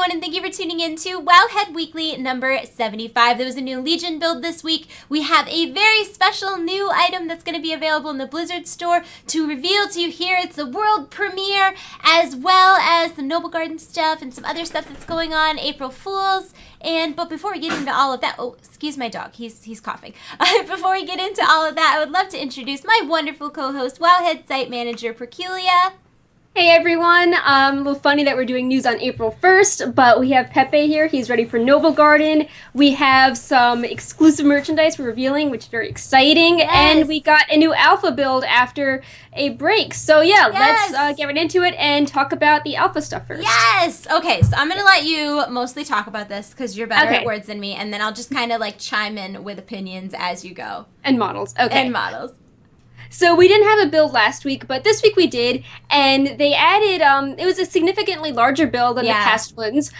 everyone, and thank you for tuning in to Wowhead Weekly number 75. There was a new Legion build this week. We have a very special new item that's going to be available in the Blizzard store to reveal to you here. It's the world premiere, as well as the Noble Garden stuff and some other stuff that's going on, April Fools. But before we get into all of that, oh, excuse my dog, he's coughing. Before we get into all of that, I would love to introduce my wonderful co-host, Wowhead Site Manager, Perculia. Hey everyone, a little funny that we're doing news on April 1st, but we have Pepe here. He's ready for Noble Garden. We have some exclusive merchandise we're revealing, which is very exciting. Yes. And we got a new alpha build after a break. So yeah, let's get right into it and talk about the alpha stuff first. Yes! Okay, so I'm going to let you mostly talk about this because you're better at words than me, and then I'll just kind of like chime in with opinions as you go. And models, okay. And models. So we didn't have a build last week, but this week we did, and they added, it was a significantly larger build than the past ones.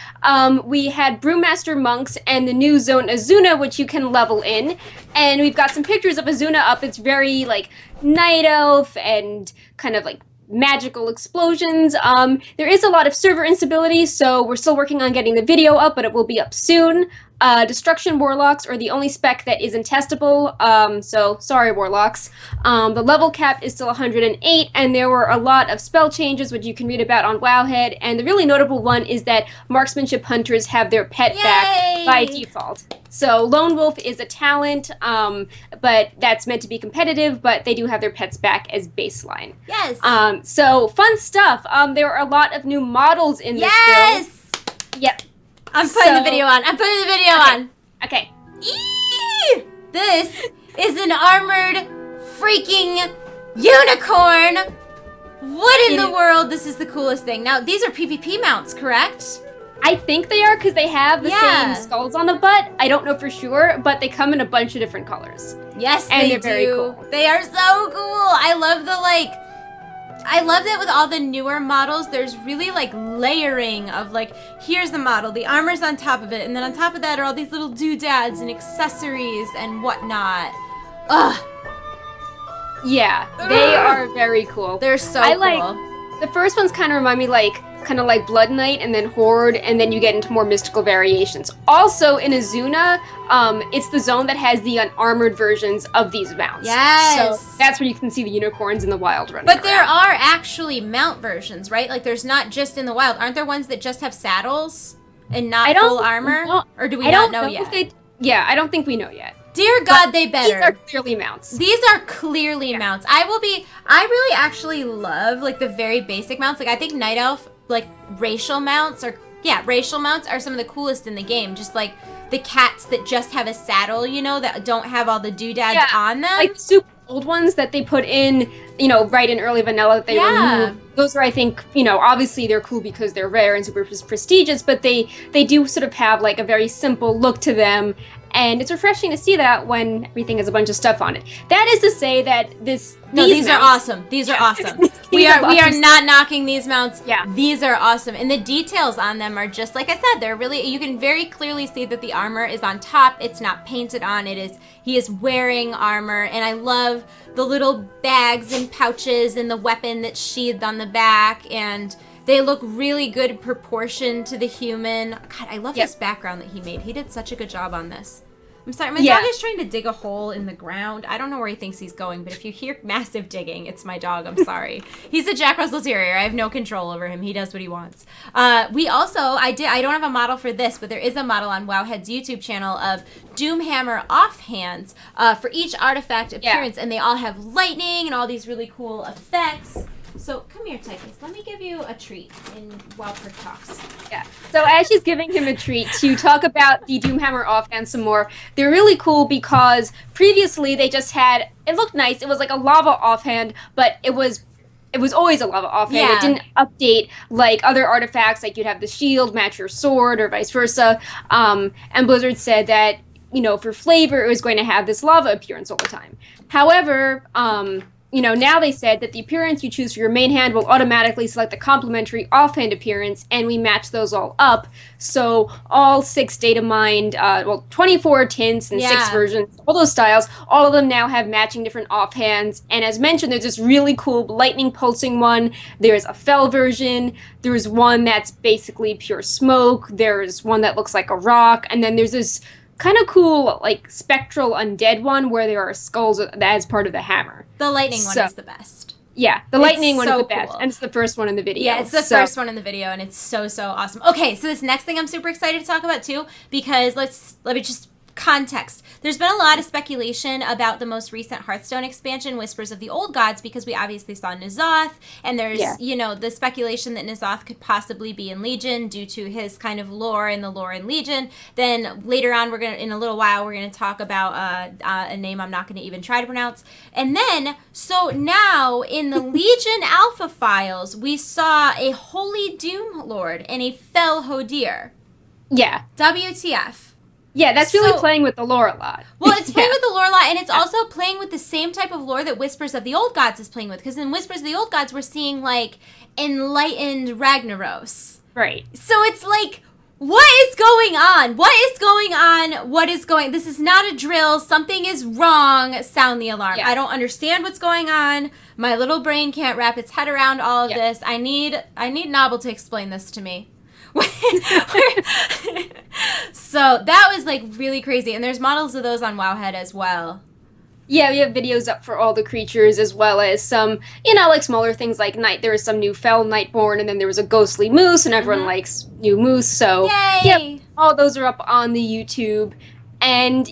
We had Brewmaster Monks and the new Zone Azuna, which you can level in, and we've got some pictures of Azuna up. It's very, like, night elf and kind of, like, magical explosions. There is a lot of server instability, so we're still working on getting the video up, but it will be up soon. Destruction Warlocks are the only spec that isn't testable, so sorry Warlocks. The level cap is still 108, and there were a lot of spell changes, which you can read about on Wowhead, and the really notable one is that Marksmanship Hunters have their pet back by default. So Lone Wolf is a talent, but that's meant to be competitive, but they do have their pets back as baseline. Yes! So fun stuff. There are a lot of new models in this build. Yep. I'm putting the video on. on. Okay. Eee! This is an armored freaking unicorn. What in the world? This is the coolest thing. Now, these are PvP mounts, correct? I think they are because they have the same skulls on the butt. I don't know for sure, but they come in a bunch of different colors. Yes, and they're very cool. They are so cool. I love that with all the newer models, there's really like layering of like, here's the model, the armor's on top of it, and then on top of that are all these little doodads and accessories and whatnot. Ugh. Yeah, they are very cool. They're so cool. The first ones kind of remind me kind of like Blood Knight and then Horde, and then you get into more mystical variations. Also in Azuna, it's the zone that has the unarmored versions of these mounts. Yes. So that's where you can see the unicorns in the wild running But there are actually mount versions, right? Like there's not just in the wild. Aren't there ones that just have saddles and not full armor? Or do we not know yet? I don't think we know yet. Dear God, they better. These are clearly mounts. These are clearly mounts. I really actually love like the very basic mounts. Like I think Night Elf, like racial mounts are some of the coolest in the game. Just like the cats that just have a saddle, you know, that don't have all the doodads on them. Like the super old ones that they put in, right in early vanilla that they removed. Those are, I think, obviously they're cool because they're rare and super prestigious, but they do sort of have like a very simple look to them. And it's refreshing to see that when everything has a bunch of stuff on it. That is to say that these are awesome. These are awesome. We are not knocking these mounts. Yeah. These are awesome. And the details on them are just, like I said, they're really, you can very clearly see that the armor is on top. It's not painted on. He is wearing armor. And I love the little bags and pouches and the weapon that's sheathed on the back. And they look really good proportion to the human. God, I love this background that he made. He did such a good job on this. I'm sorry, my dog is trying to dig a hole in the ground. I don't know where he thinks he's going, but if you hear massive digging, it's my dog. I'm sorry. He's a Jack Russell Terrier. I have no control over him. He does what he wants. We also, I don't have a model for this, but there is a model on Wowhead's YouTube channel of Doomhammer offhands for each artifact appearance, and they all have lightning and all these really cool effects. So come here, Typhus. Let me give you a treat while Perk talks. Yeah. So as she's giving him a treat to talk about the Doomhammer offhand some more, they're really cool because previously they just had, it looked nice. It was like a lava offhand, but it was always a lava offhand. It didn't update like other artifacts, like you'd have the shield match your sword or vice versa. And Blizzard said that, for flavor, it was going to have this lava appearance all the time. However, now they said that the appearance you choose for your main hand will automatically select the complementary offhand appearance, and we match those all up. So all 6 data mined, 24 tints and 6 versions, all those styles, all of them now have matching different offhands. And as mentioned, there's this really cool lightning pulsing one. There's a fell version. There's one that's basically pure smoke. There's one that looks like a rock. And then there's this kind of cool, like, spectral undead one where there are skulls as part of the hammer. The lightning one is the best. Yeah, the lightning one is the best, and it's the first one in the video. Yeah, it's the first one in the video, and it's so awesome. Okay, so this next thing I'm super excited to talk about, too, because let me just context. There's been a lot of speculation about the most recent Hearthstone expansion, Whispers of the Old Gods, because we obviously saw N'Zoth, and there's, the speculation that N'Zoth could possibly be in Legion due to his kind of lore and the lore in Legion. Then later on, in a little while, we're going to talk about a name I'm not going to even try to pronounce. And then, so now, in the Legion Alpha files, we saw a Holy Doom Lord and a Fel Hodir. Yeah. WTF. Yeah, that's really playing with the lore a lot. Well, it's playing with the lore a lot, and it's also playing with the same type of lore that Whispers of the Old Gods is playing with. Because in Whispers of the Old Gods, we're seeing, like, enlightened Ragnaros. Right. So it's like, what is going on? This is not a drill. Something is wrong. Sound the alarm. Yeah. I don't understand what's going on. My little brain can't wrap its head around all of this. I need Nobble to explain this to me. So that was like really crazy, and there's models of those on Wowhead as well. Yeah, we have videos up for all the creatures, as well as some, like smaller things like Night. There was some new Fel Nightborn, and then there was a ghostly moose, and everyone likes new moose. So yay! All those are up on the YouTube, and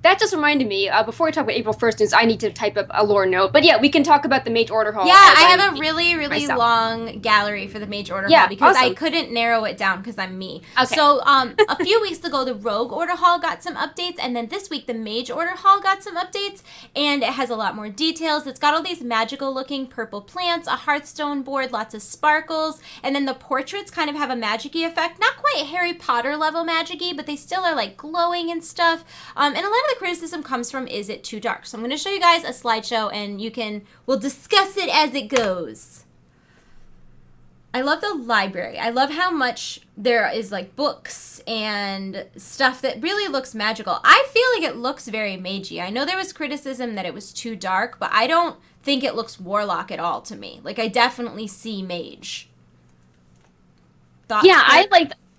that just reminded me, before we talk about April 1st news, I need to type up a lore note. But yeah, we can talk about the Mage Order Hall. Yeah, I have a really long gallery for the Mage Order Hall because I couldn't narrow it down because I'm me. Okay. So a few weeks ago, the Rogue Order Hall got some updates, and then this week, the Mage Order Hall got some updates, and it has a lot more details. It's got all these magical-looking purple plants, a Hearthstone board, lots of sparkles, and then the portraits kind of have a magic-y effect. Not quite Harry Potter level magic-y, but they still are like glowing and stuff. And a lot of the criticism comes from, is it too dark? So I'm going to show you guys a slideshow, and we'll discuss it as it goes. I love the library. I love how much there is like books and stuff that really looks magical. I feel like it looks very magey. I know there was criticism that it was too dark, but I don't think it looks warlock at all to me. Like, I definitely see mage. Thoughts? Yeah,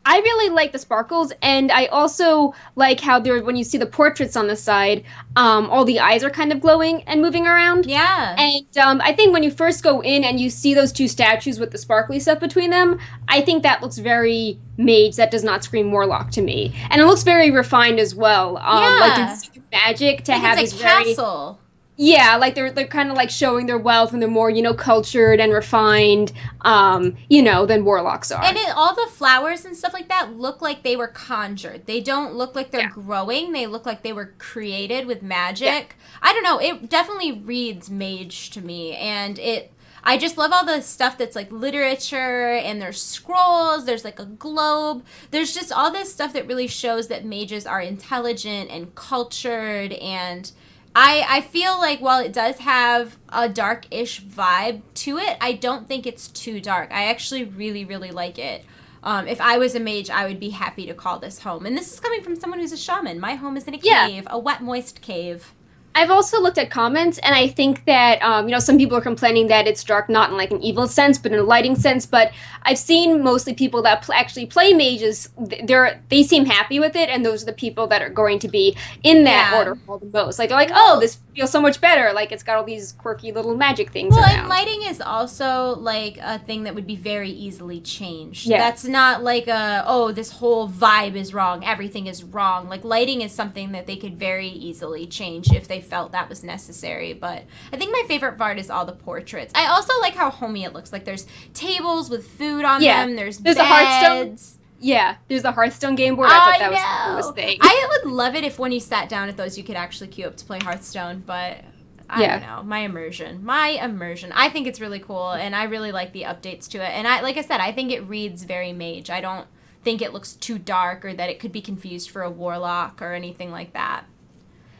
I really like the sparkles, and I also like how when you see the portraits on the side, all the eyes are kind of glowing and moving around. Yeah. And I think when you first go in and you see those two statues with the sparkly stuff between them, I think that looks very mage. That does not scream warlock to me. And it looks very refined as well. Like there's magic to have these castle. Yeah, like they're kind of like showing their wealth, and they're more, cultured and refined, than warlocks are. And all the flowers and stuff like that look like they were conjured. They don't look like they're growing. They look like they were created with magic. Yeah. I don't know. It definitely reads mage to me, and I just love all the stuff that's like literature, and there's scrolls, there's like a globe. There's just all this stuff that really shows that mages are intelligent and cultured, and I feel like while it does have a dark-ish vibe to it, I don't think it's too dark. I actually really, really like it. If I was a mage, I would be happy to call this home. And this is coming from someone who's a shaman. My home is in a cave, a wet, moist cave. I've also looked at comments, and I think that, some people are complaining that it's dark not in like an evil sense, but in a lighting sense. But I've seen mostly people that actually play mages, they seem happy with it, and those are the people that are going to be in that order hall the most. Like, they're like, oh, this feels so much better. Like, it's got all these quirky little magic things around. And lighting is also, like, a thing that would be very easily changed. Yeah. That's not like this whole vibe is wrong, everything is wrong. Like, lighting is something that they could very easily change if they felt that was necessary. But I think my favorite part is all the portraits. I also like how homey it looks. Like, there's tables with food on them. There's beds. A Hearthstone. Yeah, there's a Hearthstone game board. I thought that was the coolest thing. I would love it if when you sat down at those, you could actually queue up to play Hearthstone, but I don't know. My immersion. I think it's really cool, and I really like the updates to it. And like I said, I think it reads very mage. I don't think it looks too dark or that it could be confused for a warlock or anything like that.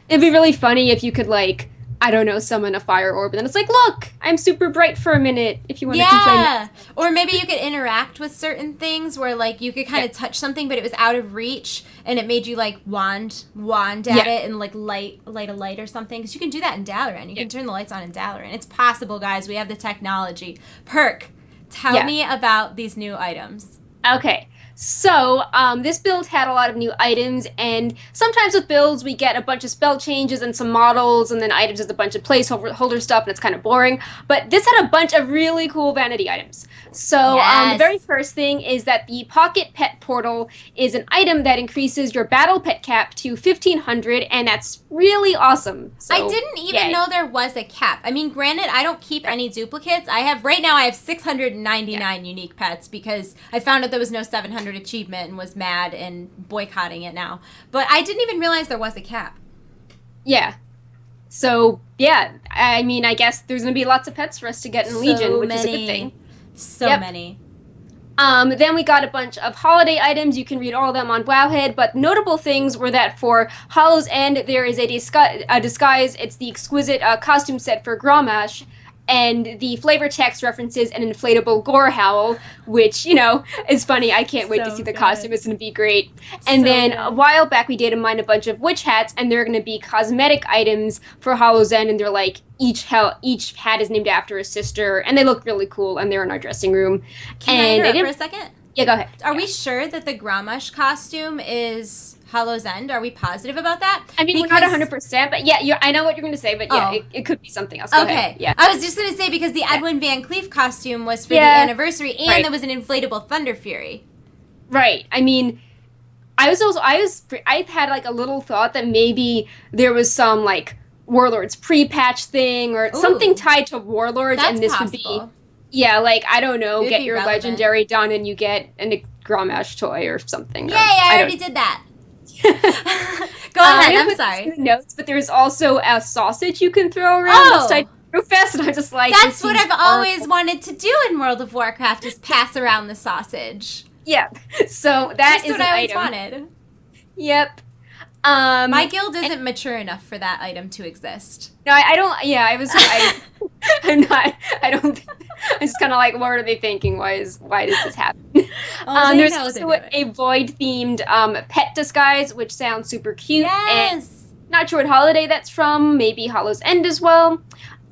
It'd be really funny if you could, like, I don't know, summon a fire orb. And then it's like, look, I'm super bright for a minute if you want to complain. Yeah. Or maybe you could interact with certain things where like you could kind of touch something, but it was out of reach and it made you like wand at it and like light a light or something. Because you can do that in Dalaran. You can turn the lights on in Dalaran. It's possible, guys. We have the technology. Perk, tell me about these new items. Okay. So, this build had a lot of new items, and sometimes with builds we get a bunch of spell changes and some models, and then items is a bunch of placeholder stuff, and it's kind of boring. But this had a bunch of really cool vanity items. So, the very first thing is that the Pocket Pet Portal is an item that increases your battle pet cap to 1,500, and that's really awesome. So, I didn't even know there was a cap. I mean, granted, I don't keep any duplicates. Right now I have 699 unique pets because I found out there was no 700 achievement and was mad and boycotting it now. But I didn't even realize there was a cap. Yeah. So, yeah. I mean, I guess there's going to be lots of pets for us to get in Legion, which is a good thing. So many. Then we got a bunch of holiday items. You can read all of them on Wowhead, but notable things were that for Hollow's End, there is a disguise. It's the exquisite costume set for Grommash, and the flavor text references an inflatable gore howl, which, is funny. I can't wait to see the costume. It's going to be great. And then a while back, we data mined a bunch of witch hats, and they're going to be cosmetic items for Hollow's End, and they're like, each hat is named after a sister, and they look really cool, and they're in our dressing room. Can I interrupt for a second? Yeah, go ahead. Are we sure that the Grommash costume is Hollow's End? Are we positive about that? I mean, we're not 100%, but yeah, I know what you're going to say, but yeah, it could be something else. Go ahead. Yeah. I was just going to say, because the Edwin Van Cleef costume was for the anniversary, and there was an inflatable Thunder Fury. Right. I mean, I had like a little thought that maybe there was some like Warlords pre-patch thing or something tied to Warlords, and this would be, like, I don't know, get your relevant legendary done and you get a Grommash toy or something. Yay, I already did that. Go ahead, I'm sorry. Notes, but there's also a sausage you can throw around that's tied to Brewfest, and I'm just like, that's what I've always wanted to do in World of Warcraft, is pass around the sausage. Yeah, so that is what I always wanted. Yep. My guild isn't mature enough for that item to exist. No, I don't. Yeah, I'm not. I'm just kind of like, what are they thinking? Why does this happen? There's also a void-themed pet disguise, which sounds super cute. Yes. And not sure what holiday that's from. Maybe Hollow's End as well.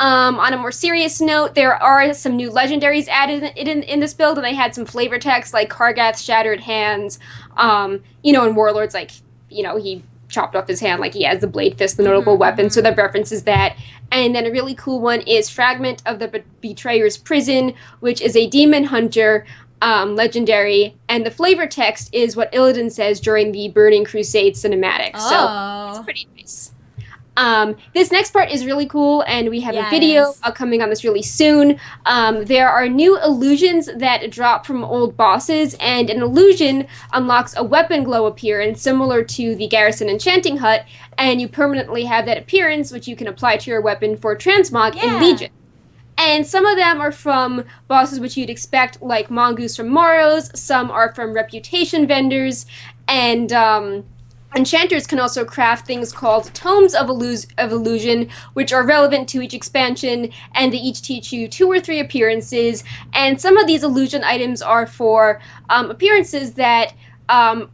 On a more serious note, there are some new legendaries added in this build, and they had some flavor text like Kargath's Shattered Hands. In Warlords, like, he chopped off his hand, like he has the Blade Fist, the notable weapon, so that references that. And then a really cool one is Fragment of the Betrayer's Prison, which is a demon hunter legendary, and the flavor text is what Illidan says during the Burning Crusade cinematic. So it's pretty nice. This next part is really cool, and we have a video coming on this really soon. There are new illusions that drop from old bosses, and an illusion unlocks a weapon glow appearance similar to the Garrison Enchanting Hut, and you permanently have that appearance, which you can apply to your weapon for transmog in Legion. And some of them are from bosses which you'd expect, like Mongoose from Moros. Some are from reputation vendors, and enchanters can also craft things called Tomes of Illusion, which are relevant to each expansion, and they each teach you 2 or 3 appearances. And some of these illusion items are for appearances that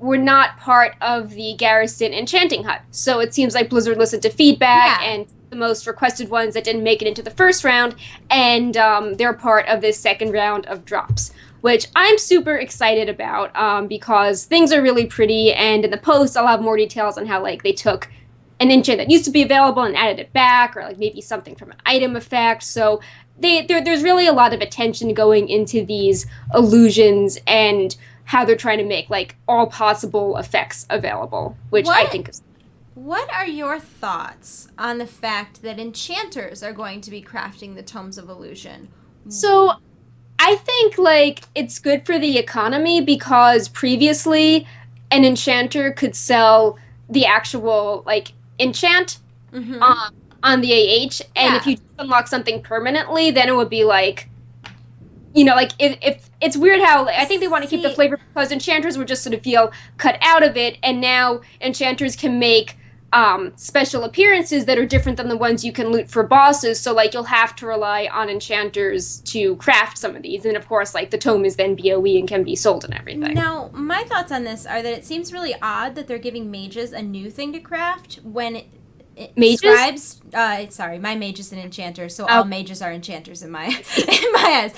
were not part of the Garrison Enchanting Hut. So it seems like Blizzard listened to feedback and the most requested ones that didn't make it into the first round, and they're part of this second round of drops, which I'm super excited about because things are really pretty, and in the post I'll have more details on how like they took an enchant that used to be available and added it back, or like maybe something from an item effect. So there's really a lot of attention going into these illusions and how they're trying to make like all possible effects available, which I think is... What are your thoughts on the fact that enchanters are going to be crafting the Tomes of Illusion? So I think like it's good for the economy, because previously an enchanter could sell the actual like enchant on the AH, and if you unlock something permanently, then it would be like, like if it's weird how I think they want to keep the flavor, because enchanters would just sort of feel cut out of it, and now enchanters can make special appearances that are different than the ones you can loot for bosses. So like you'll have to rely on enchanters to craft some of these. And of course, like the tome is then BOE and can be sold and everything. Now, my thoughts on this are that it seems really odd that they're giving mages a new thing to craft when mages? Scribes, sorry, my mage is an enchanter, so all mages are enchanters in my in my eyes.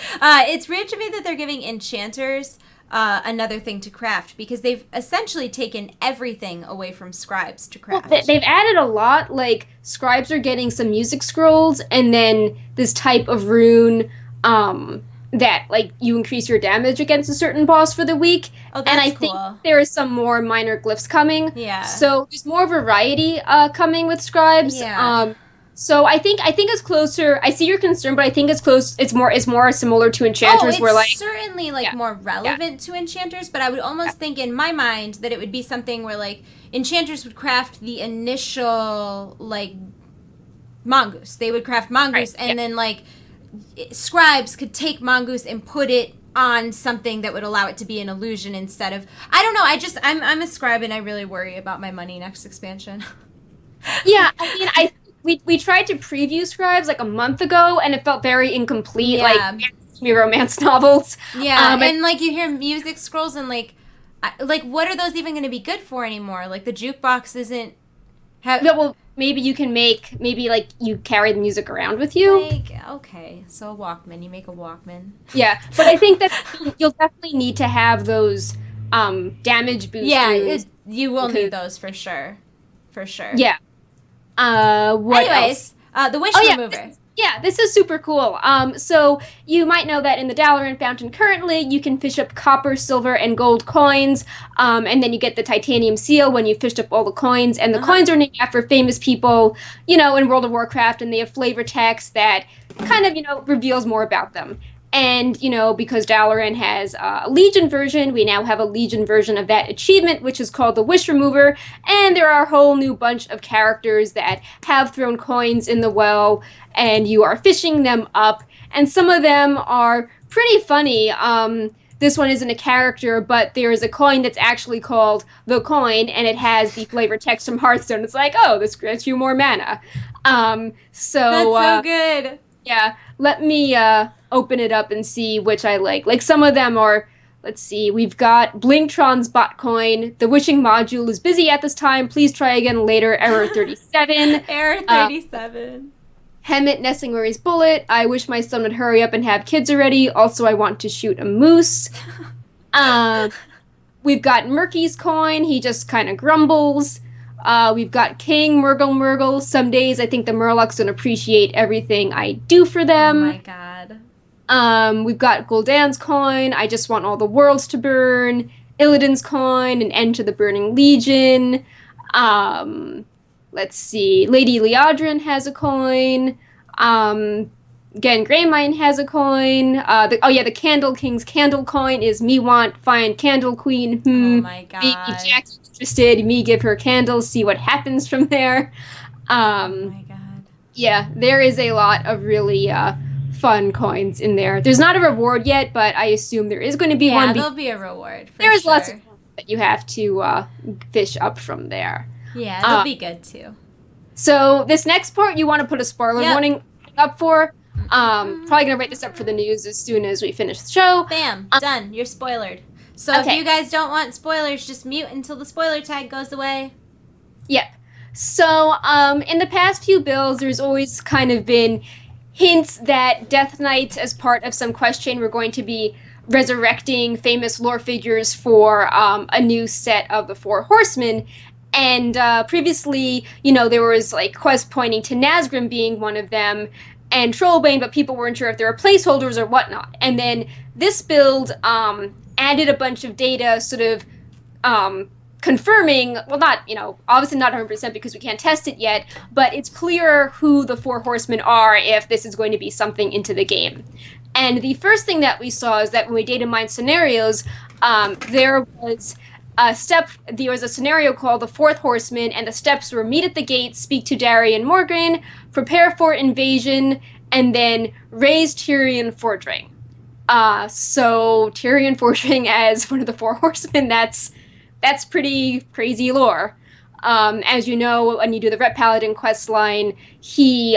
It's weird to me that they're giving enchanters another thing to craft, because they've essentially taken everything away from scribes to craft. Well, they've added a lot. Like scribes are getting some music scrolls, and then this type of rune that like you increase your damage against a certain boss for the week. Oh, that's and I cool. think there is some more minor glyphs coming. Yeah. So there's more variety coming with scribes. Yeah. So I think it's closer. I see your concern, but I think it's close. It's more similar to enchanters, where like certainly more relevant to enchanters. But I would almost think in my mind that it would be something where like enchanters would craft the initial like mongoose. They would craft mongoose, and then like scribes could take mongoose and put it on something that would allow it to be an illusion instead of, I don't know. I'm a scribe and I really worry about my money next expansion. Yeah, I mean, we tried to preview scribes like a month ago, and it felt very incomplete. Yeah. Like romance novels. Yeah, and like you hear music scrolls, and like what are those even going to be good for anymore? Like the jukebox isn't. Well, maybe you can like you carry the music around with you. Like, okay, so a Walkman. You make a Walkman. Yeah, but I think that you'll definitely need to have those damage boosters. Yeah, you will need those for sure. For sure. Yeah. What Anyways, else? The wish remover. This is super cool. So you might know that in the Dalaran Fountain currently, you can fish up copper, silver, and gold coins, and then you get the titanium seal when you fished up all the coins, and the coins are named after famous people, in World of Warcraft, and they have flavor text that kind of, reveals more about them. And, because Dalaran has a Legion version, we now have a Legion version of that achievement, which is called the Wish Remover. And there are a whole new bunch of characters that have thrown coins in the well, and you are fishing them up. And some of them are pretty funny. This one isn't a character, but there is a coin that's actually called the coin, and it has the flavor text from Hearthstone. It's like, oh, this grants you more mana. That's so good. Yeah, let me open it up and see which I like. Like some of them are, let's see, we've got Blingtron's bot coin. The wishing module is busy at this time. Please try again later. Error 37. Error 37. Hemet Nessingwary's bullet. I wish my son would hurry up and have kids already. Also, I want to shoot a moose. We've got Murky's coin. He just kind of grumbles. We've got King Murgle. Some days I think the Murlocs don't appreciate everything I do for them. Oh my god. We've got Gul'dan's coin. I just want all the worlds to burn. Illidan's coin. An end to the Burning Legion. Let's see. Lady Liadrin has a coin. Again, Greymine has a coin. The Candle King's candle coin is me want, find Candle Queen. Oh my god. Me, Jack's interested. Me give her candles, see what happens from there. Oh my god. Yeah, there is a lot of really fun coins in there. There's not a reward yet, but I assume there is going to be one. Yeah, there'll be a reward. There's lots of that you have to fish up from there. Yeah, it'll be good too. So this next part, you want to put a spoiler warning up for. Probably gonna write this up for the news as soon as we finish the show. Bam, done. You're spoilered. So if you guys don't want spoilers, just mute until the spoiler tag goes away. Yep. So in the past few builds, there's always kind of been hints that Death Knights, as part of some quest chain, were going to be resurrecting famous lore figures for a new set of the Four Horsemen. And previously, there was like quests pointing to Nazgrim being one of them, and Trollbane, but people weren't sure if there were placeholders or whatnot. And then this build added a bunch of data sort of confirming, well, not, obviously not 100% because we can't test it yet, but it's clearer who the Four Horsemen are if this is going to be something into the game. And the first thing that we saw is that when we data mined scenarios, there was a scenario called the Fourth Horseman, and the steps were meet at the gate, speak to Darian Morgraine, prepare for invasion, and then raise Tyrion Fordring. So Tyrion Fordring as one of the Four Horsemen, that's pretty crazy lore. As you know, when you do the Ret Paladin quest line, he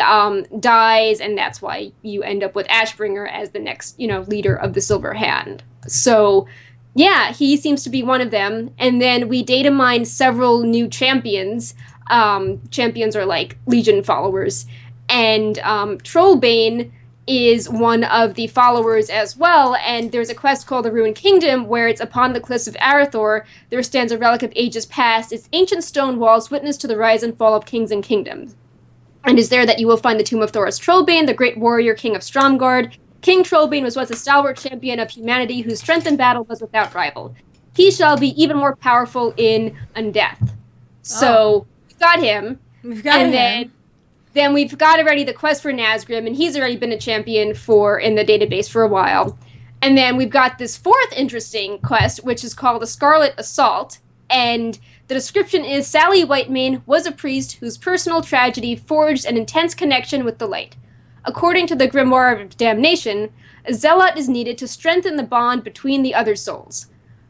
dies, and that's why you end up with Ashbringer as the next, leader of the Silver Hand. So, yeah, he seems to be one of them. And then we data mined several new champions. Champions are like Legion followers. And Trollbane is one of the followers as well, and there's a quest called the Ruined Kingdom, where it's upon the cliffs of Arathor, there stands a relic of ages past, its ancient stone walls witness to the rise and fall of kings and kingdoms. And is there that you will find the tomb of Thoros Trollbane, the great warrior king of Stromgarde. King Trollbane was once a stalwart champion of humanity whose strength in battle was without rival. He shall be even more powerful in Undeath. So, we've got him. Then we've got already the quest for Nazgrim, and he's already been a champion in the database for a while. And then we've got this fourth interesting quest, which is called the Scarlet Assault. And the description is, Sally Whitemane was a priest whose personal tragedy forged an intense connection with the light. According to the Grimoire of Damnation, a zealot is needed to strengthen the bond between the other souls.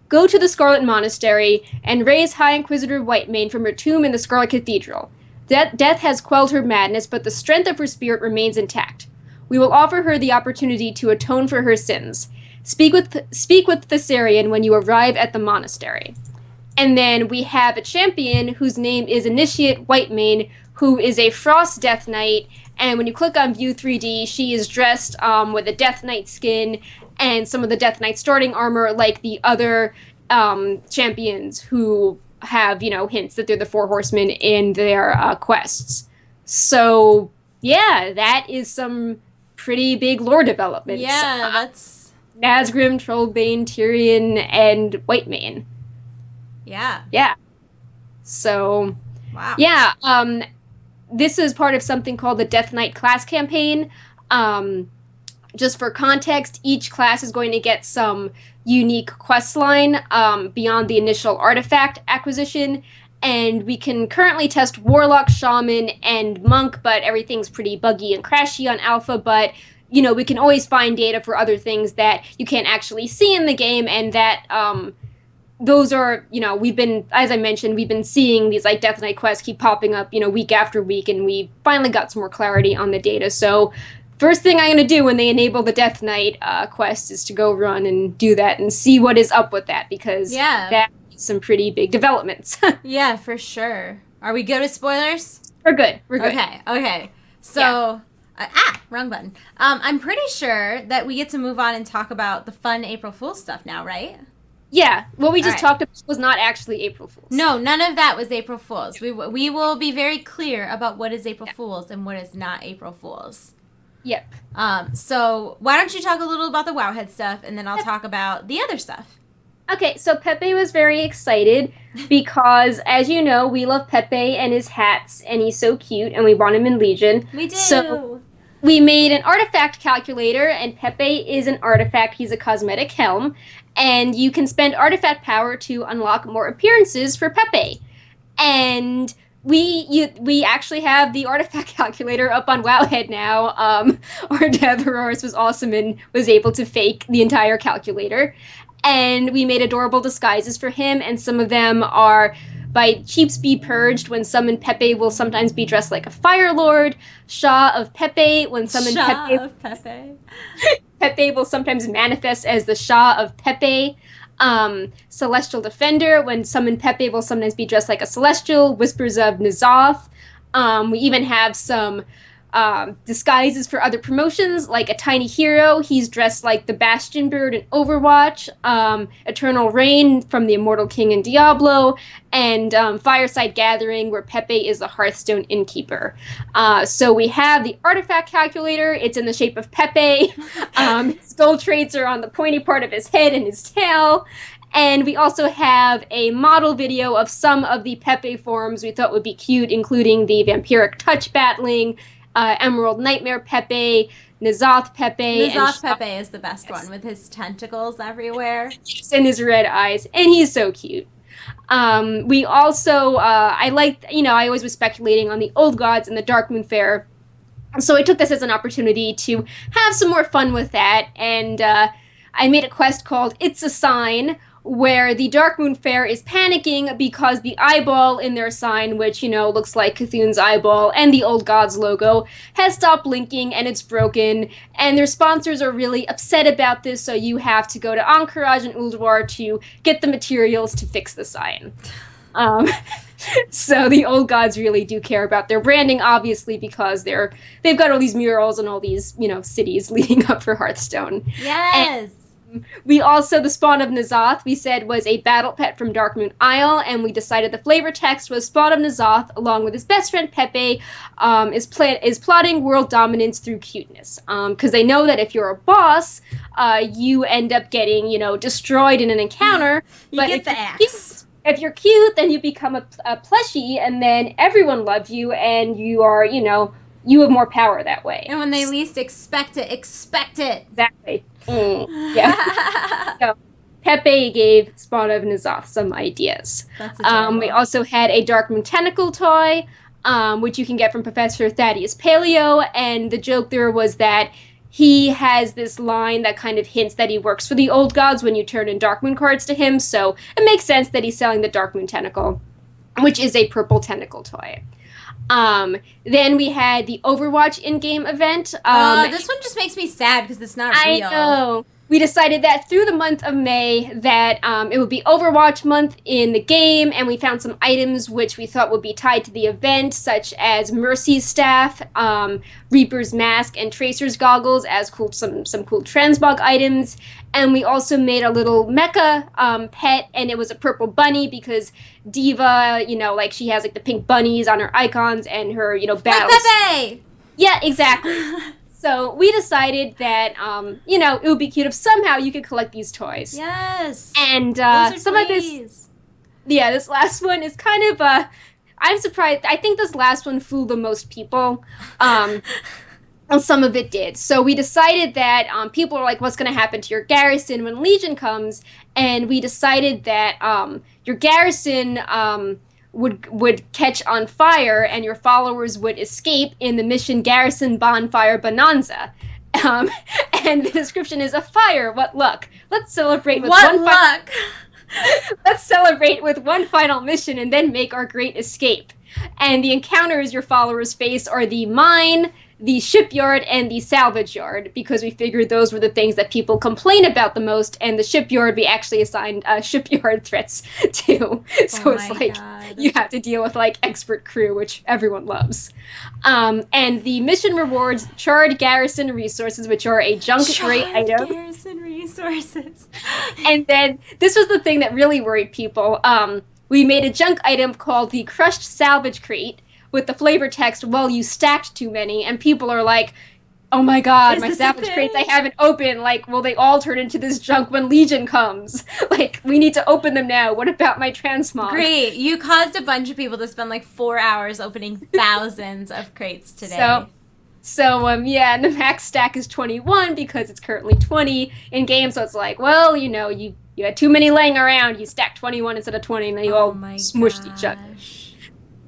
Go to the Scarlet Monastery and raise High Inquisitor Whitemane from her tomb in the Scarlet Cathedral. Death has quelled her madness, but the strength of her spirit remains intact. We will offer her the opportunity to atone for her sins. Speak with Thessarian when you arrive at the monastery. And then we have a champion whose name is Initiate Whitemane, who is a Frost Death Knight. And when you click on View 3D, she is dressed with a Death Knight skin and some of the Death Knight starting armor, like the other champions who have, hints that they're the Four Horsemen in their quests. So, yeah, that is some pretty big lore developments. Yeah, that's... Nazgrim, Trollbane, Tyrion, and Whitemane. Yeah. Yeah. So, wow. Yeah, this is part of something called the Death Knight class campaign. Just for context, each class is going to get some unique quest line beyond the initial artifact acquisition, and we can currently test Warlock, Shaman, and Monk, but everything's pretty buggy and crashy on Alpha, but, we can always find data for other things that you can't actually see in the game, and that, those are, as I mentioned, we've been seeing these, Death Knight quests keep popping up, week after week, and we finally got some more clarity on the data, so... First thing I'm going to do when they enable the Death Knight quest is to go run and do that and see what is up with that, because that is some pretty big developments. Yeah, for sure. Are we good with spoilers? We're good. Okay. So, wrong button. I'm pretty sure that we get to move on and talk about the fun April Fool's stuff now, right? Yeah, what we just talked about was not actually April Fool's. No, none of that was April Fool's. We will be very clear about what is April Fool's and what is not April Fool's. Yep. So why don't you talk a little about the Wowhead stuff, and then I'll talk about the other stuff. Okay, so Pepe was very excited because, as you know, we love Pepe and his hats, and he's so cute, and we want him in Legion. We do. So we made an artifact calculator, and Pepe is an artifact. He's a cosmetic helm, and you can spend artifact power to unlock more appearances for Pepe. And... We actually have the artifact calculator up on Wowhead now. Our dev Auroras was awesome and was able to fake the entire calculator. And we made adorable disguises for him, and some of them are by Cheaps Be Purged, when summoned Pepe will sometimes be dressed like a Fire Lord. Shah of Pepe, when summoned Pepe will sometimes manifest as the Shah of Pepe. Celestial Defender, when summoned Pepe will sometimes be dressed like a Celestial. Whispers of N'Zoth. We even have some disguises for other promotions, like a Tiny Hero. He's dressed like the Bastion Bird in Overwatch. Eternal Rain from the Immortal King in Diablo. And Fireside Gathering, where Pepe is the Hearthstone Innkeeper. So we have the artifact calculator. It's in the shape of Pepe. His gold traits are on the pointy part of his head and his tail. And we also have a model video of some of the Pepe forms we thought would be cute, including the Vampiric Touch Battling, Emerald Nightmare Pepe, N'Zoth Pepe. N'Zoth Pepe is the best one, with his tentacles everywhere. And his red eyes, and he's so cute. We also, I always was speculating on the Old Gods and the Dark Moon Fair, so I took this as an opportunity to have some more fun with that, and I made a quest called It's a Sign, where the Darkmoon Fair is panicking because the eyeball in their sign, which, looks like Cthulhu's eyeball, and the Old Gods logo, has stopped blinking and it's broken, and their sponsors are really upset about this, so you have to go to Ahn'Qiraj and Ulduar to get the materials to fix the sign. So the Old Gods really do care about their branding, obviously, because they've got all these murals and all these, cities leading up for Hearthstone. Yes! We also, the spawn of N'Zoth, we said was a battle pet from Darkmoon Isle, and we decided the flavor text was Spawn of N'Zoth, along with his best friend Pepe, is plotting world dominance through cuteness. Because they know that if you're a boss, you end up getting, destroyed in an encounter. You but get the axe. If you're cute, then you become a plushie, and then everyone loves you, and you are, you have more power that way. And when they least expect it, expect it. Exactly. Yeah. So Pepe gave Spawn of N'Zoth some ideas. That's adorable. We also had a Darkmoon Tentacle toy, which you can get from Professor Thaddeus Paleo, and the joke there was that he has this line that kind of hints that he works for the Old Gods when you turn in Darkmoon cards to him, so it makes sense that he's selling the Darkmoon Tentacle, which is a purple tentacle toy. Then we had the Overwatch in-game event. This one just makes me sad because it's not real. I know. We decided that through the month of May that it would be Overwatch month in the game, and we found some items which we thought would be tied to the event, such as Mercy's staff, Reaper's mask, and Tracer's goggles as some cool transmog items. And we also made a little mecha pet, and it was a purple bunny because Diva, she has the pink bunnies on her icons and her, battles. Like Pepe! Yeah, exactly. So we decided that, it would be cute if somehow you could collect these toys. Yes. And some of this, this last one is kind of, I'm surprised. I think this last one fooled the most people. And some of it did. So we decided that people are like, what's going to happen to your garrison when Legion comes? And we decided that your garrison would catch on fire and your followers would escape in the mission Garrison Bonfire Bonanza. And the description is, a fire, what luck. Let's celebrate with Let's celebrate with one final mission and then make our great escape. And the encounters your followers face are the mine, the shipyard, and the salvage yard, because we figured those were the things that people complain about the most, and the shipyard we actually assigned shipyard threats to. So it's God. You have to deal with expert crew, which everyone loves. And the mission rewards charred garrison resources, which are a junk rate item. Garrison resources. And then this was the thing that really worried people. We made a junk item called the crushed salvage crate, with the flavor text, well, you stacked too many, and people are like, oh my god, my salvage crates I haven't opened, will they all turn into this junk when Legion comes? We need to open them now. What about my transmog? Great. You caused a bunch of people to spend 4 hours opening thousands of crates today. So, and the max stack is 21 because it's currently 20 in game, so it's you had too many laying around, you stacked 21 instead of 20, and then you all smushed each other.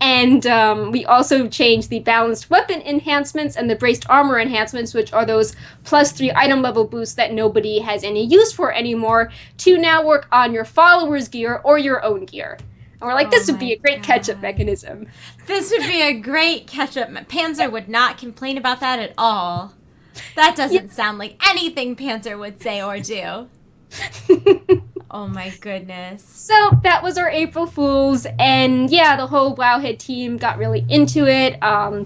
And we also changed the balanced weapon enhancements and the braced armor enhancements, which are those +3 item level boosts that nobody has any use for anymore, to now work on your followers' gear or your own gear. And we're like, this would be a great catch-up mechanism. This would be a great catch-up. Panzer would not complain about that at all. That doesn't sound like anything Panzer would say or do. Oh my goodness. So that was our April Fools, and the whole Wowhead team got really into it. Our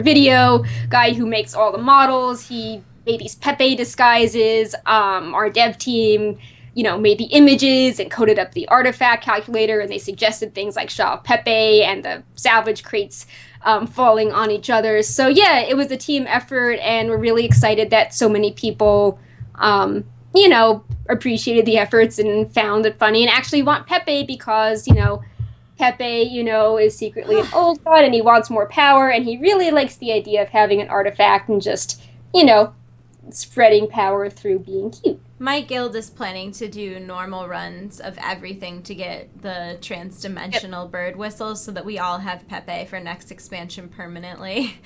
video guy who makes all the models, he made these Pepe disguises. Our dev team, made the images and coded up the artifact calculator, and they suggested things like Shaw Pepe and the salvage crates falling on each other. So it was a team effort, and we're really excited that so many people appreciated the efforts and found it funny and actually want Pepe because, Pepe, is secretly an old god and he wants more power and he really likes the idea of having an artifact and just, spreading power through being cute. My guild is planning to do normal runs of everything to get the trans-dimensional bird whistles so that we all have Pepe for next expansion permanently.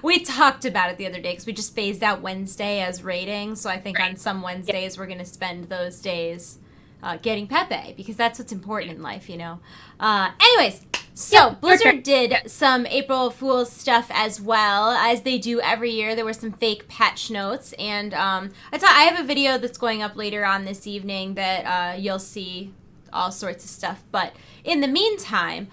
We talked about it the other day because we just phased out Wednesday as raiding, so I think on some Wednesdays we're going to spend those days getting Pepe because that's what's important in life, you know. Anyways, so Blizzard did some April Fool's stuff as well, as they do every year. There were some fake patch notes, and I have a video that's going up later on this evening that you'll see all sorts of stuff. But in the meantime,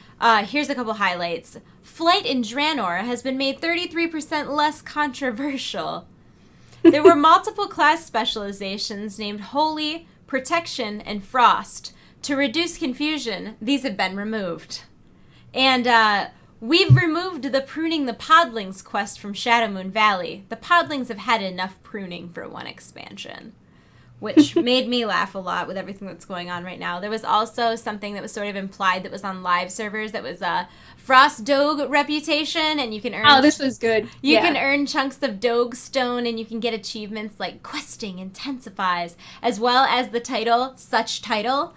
here's a couple highlights. Flight in Draenor has been made 33% less controversial. There were multiple class specializations named Holy, Protection, and Frost. To reduce confusion, these have been removed. And we've removed the Pruning the Podlings quest from Shadowmoon Valley. The Podlings have had enough pruning for one expansion, which made me laugh a lot with everything that's going on right now. There was also something that was sort of implied that was on live servers that was Frost Doge reputation, and you can earn... Oh, this was good. You can earn chunks of Doge Stone, and you can get achievements like Questing Intensifies, as well as the title, Such Title,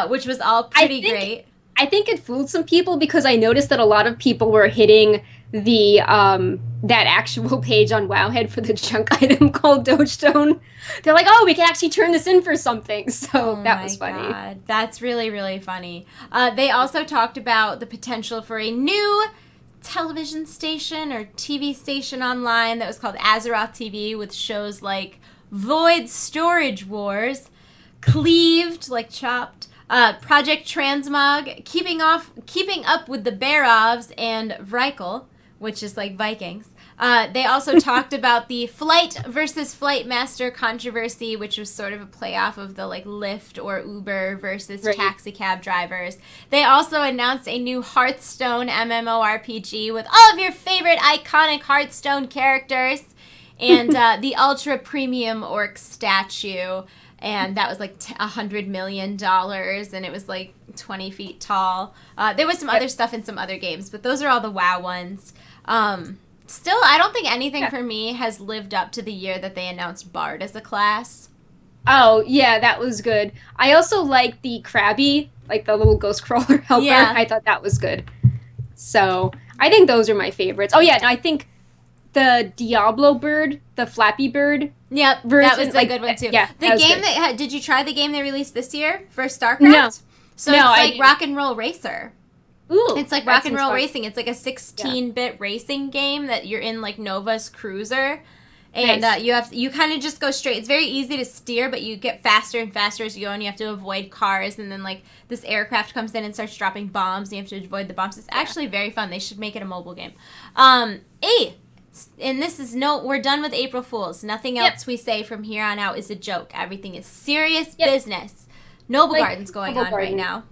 which was all pretty great. I think it fooled some people because I noticed that a lot of people were hitting the that actual page on Wowhead for the junk item called Dogestone. They're like, oh, we can actually turn this in for something. So that was funny. God. That's really, really funny. They also talked about the potential for a new television station or TV station online that was called Azeroth TV, with shows like Void Storage Wars, Cleaved, like chopped, Project Transmog, Keeping Up with the Barovs, and Vrykle, which is like Vikings. They also talked about the Flight versus Flight Master controversy, which was sort of a playoff of the like Lyft or Uber versus taxi cab drivers. They also announced a new Hearthstone MMORPG with all of your favorite iconic Hearthstone characters, and the Ultra Premium Orc statue. And that was like $100 million, and it was like 20 feet tall. There was some other stuff in some other games, but those are all the WoW ones. Still, I don't think anything for me has lived up to the year that they announced Bard as a class. Oh, yeah, that was good. I also like the Krabby, like the little ghost crawler helper. Yeah. I thought that was good. So, I think those are my favorites. Oh, yeah, and I think the Diablo bird, the Flappy Bird. Yep, version, that was a good one too. Yeah, the game that did you try the game they released this year for StarCraft? No. So it's like Rock and Roll Racer. Ooh, it's like Rock and Roll Racing. It's like a 16-bit racing game that you're in like Nova's Cruiser, and you kind of just go straight. It's very easy to steer, but you get faster and faster as you go, and you have to avoid cars. And then like this aircraft comes in and starts dropping bombs, and you have to avoid the bombs. It's actually very fun. They should make it a mobile game. And this is we're done with April Fools. Nothing else we say from here on out is a joke. Everything is serious business. Noble Garden's going on right now.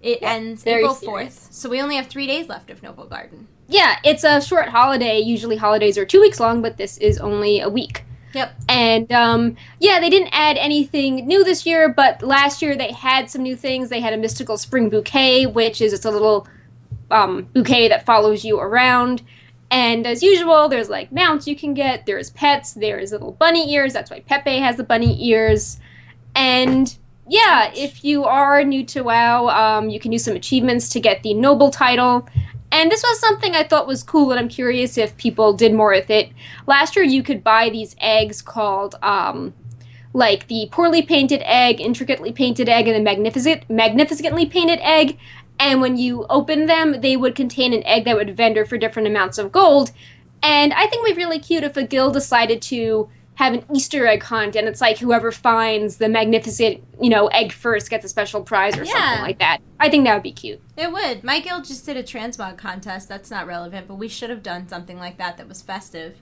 It ends April 4th. So we only have 3 days left of Noble Garden. Yeah, it's a short holiday. Usually holidays are 2 weeks long, but this is only a week. Yep. And, they didn't add anything new this year, but last year they had some new things. They had a mystical spring bouquet, which is just a little bouquet that follows you around. And as usual, there's like mounts you can get, there's pets, there's little bunny ears, that's why Pepe has the bunny ears. And yeah, if you are new to WoW, you can use some achievements to get the Noble title. And this was something I thought was cool, and I'm curious if people did more with it. Last year you could buy these eggs called like the poorly painted egg, intricately painted egg, and the magnificently painted egg. And when you open them, they would contain an egg that would vendor for different amounts of gold. And I think it would be really cute if a guild decided to have an Easter egg hunt, and it's like whoever finds the magnificent, egg first gets a special prize or something like that. I think that would be cute. It would. My guild just did a transmog contest. That's not relevant, but we should have done something like that was festive.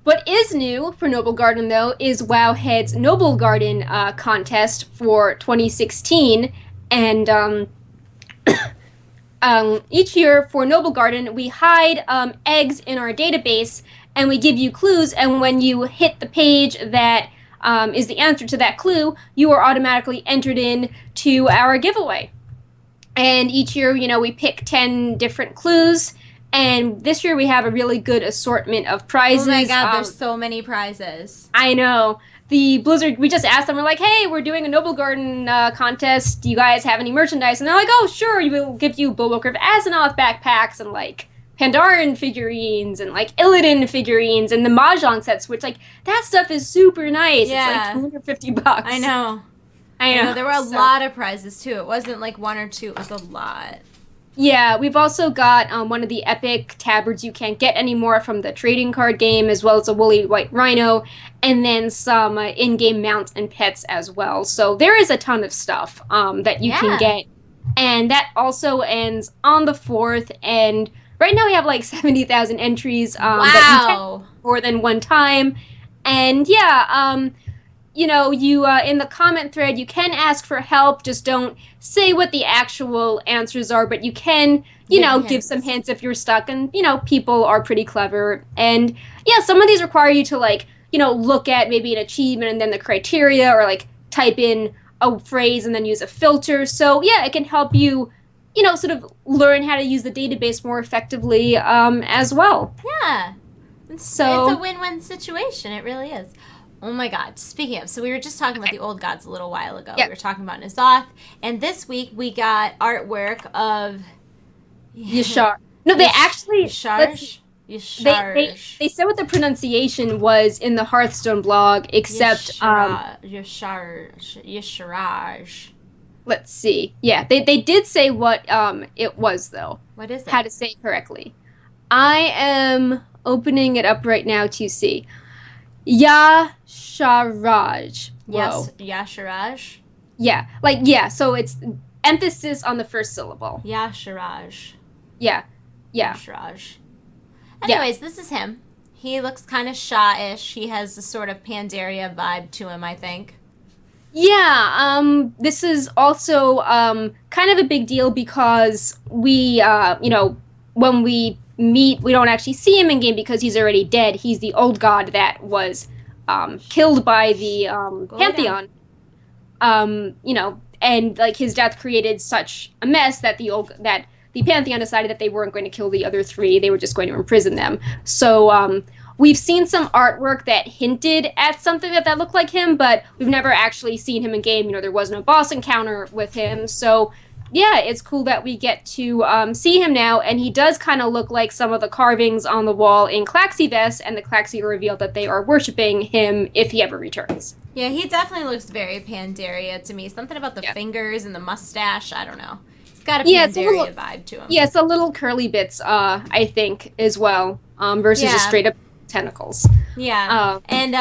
What is new for Noble Garden, though, is Wowhead's Noble Garden contest for 2016. And each year for Noble Garden, we hide eggs in our database, and we give you clues. And when you hit the page that is the answer to that clue, you are automatically entered in to our giveaway. And each year, we pick 10 different clues. And this year we have a really good assortment of prizes. Oh my god, there's so many prizes. I know. The Blizzard, we just asked them, we're like, hey, we're doing a Noble Garden contest. Do you guys have any merchandise? And they're like, oh, sure, we'll give you Bulwark Azeroth backpacks and, like, Pandaren figurines and, like, Illidan figurines and the Mahjong sets, which, like, that stuff is super nice. Yeah. It's, like, $250. I know. There were a lot of prizes, too. It wasn't, like, one or two. It was a lot. Yeah, we've also got one of the epic tabards you can't get anymore from the trading card game, as well as a woolly white rhino, and then some in-game mounts and pets as well. So there is a ton of stuff that you can get. And that also ends on the 4th, and right now we have like 70,000 entries that you can more than one time. And yeah, you know, you in the comment thread, you can ask for help. Just don't say what the actual answers are, but you can, you know, give some hints if you're stuck. And, you know, people are pretty clever. And yeah, some of these require you to, like, you know, look at maybe an achievement and then the criteria, or like type in a phrase and then use a filter. So yeah, it can help you, you know, sort of learn how to use the database more effectively as well. Yeah. So it's a win-win situation. It really is. Oh my god, speaking of, so we were just talking about the old gods a little while ago. Yep. We were talking about N'Zoth, and this week we got artwork of... Yashar. No, they actually... Yasharj? They said what the pronunciation was in the Hearthstone blog, except... Yasharaj. Let's see. Yeah, they did say what it was, though. What is it? How to say it correctly. I am opening it up right now to see. Yasharaj. Yes, Yasharaj? Yeah, like, yeah, so it's emphasis on the first syllable. Yasharaj. Yeah. Yasharaj. Anyways, this is him. He looks kind of Shah-ish. He has a sort of Pandaria vibe to him, I think. Yeah, this is also kind of a big deal because we, you know, when we meet, we don't actually see him in game because he's already dead. He's the old god that was killed by the Pantheon. You know, and like his death created such a mess that the Pantheon decided that they weren't going to kill the other three. They were just going to imprison them. So we've seen some artwork that hinted at something that looked like him, but we've never actually seen him in game. You know, there was no boss encounter with him. So yeah, it's cool that we get to see him now, and he does kind of look like some of the carvings on the wall in Klaxivest, and the Klaxi revealed that they are worshiping him if he ever returns. Yeah, he definitely looks very Pandaria to me. Something about the fingers and the mustache, I don't know. He's got a Pandaria vibe to him. Yeah, it's a little curly bits, I think, as well, versus just straight up tentacles. Yeah, and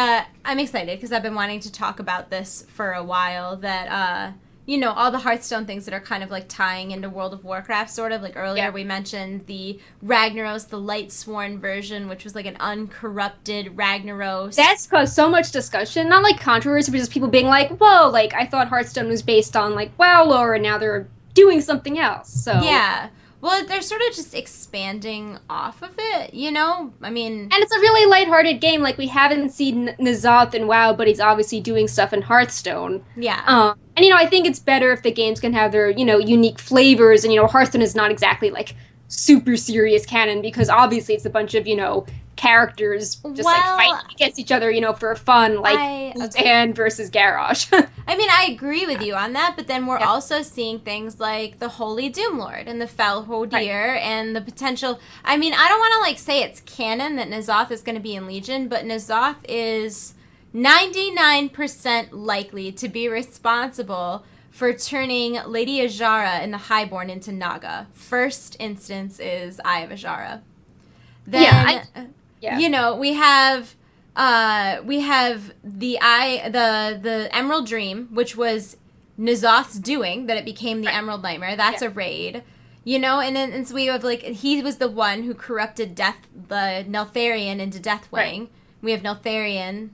I'm excited because I've been wanting to talk about this for a while, that... you know, all the Hearthstone things that are kind of like tying into World of Warcraft, sort of. Like earlier we mentioned the Ragnaros, the Lightsworn version, which was like an uncorrupted Ragnaros. That's caused so much discussion. Not like controversy, but just people being like, whoa, like I thought Hearthstone was based on like WoW lore and now they're doing something else. So yeah. Well, they're sort of just expanding off of it, you know? I mean... And it's a really lighthearted game. Like, we haven't seen N'Zoth in WoW, but he's obviously doing stuff in Hearthstone. Yeah. And, you know, I think it's better if the games can have their, you know, unique flavors. And, you know, Hearthstone is not exactly, like, super serious canon because obviously it's a bunch of, you know, characters just, like, fighting against each other, you know, for fun, like Zan versus Garrosh. I mean, I agree with you on that, but then we're also seeing things like the Holy Doomlord and the Felhodir and the potential... I mean, I don't want to, like, say it's canon that N'Zoth is going to be in Legion, but N'Zoth is 99% likely to be responsible for turning Lady Azshara in the Highborn into Naga. First instance is Eye of Azshara. Then, you know, we have the Emerald Dream, which was N'Zoth's doing, that it became the Emerald Nightmare. That's a raid. You know, and so we have, like, he was the one who corrupted the Neltharion into Deathwing. Right. We have Neltharion's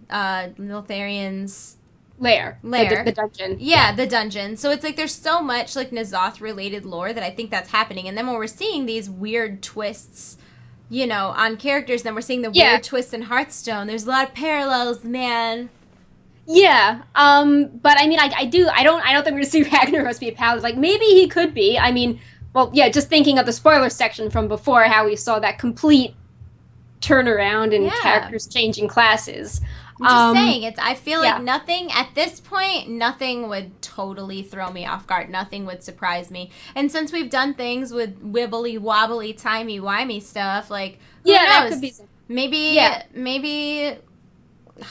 lair. The dungeon. Yeah, the dungeon. So it's like there's so much, like, N'Zoth-related lore that I think that's happening. And then when we're seeing these weird twists, you know, on characters, then we're seeing the weird twists in Hearthstone. There's a lot of parallels, man. Yeah, but I mean, I don't think we're gonna see Ragnaros be a paladin. Like, maybe he could be. I mean, just thinking of the spoiler section from before, how we saw that complete turnaround and characters changing classes. I'm just saying, I feel like nothing, at this point, nothing would totally throw me off guard. Nothing would surprise me. And since we've done things with wibbly, wobbly, timey-wimey stuff, like, who knows? That could be maybe,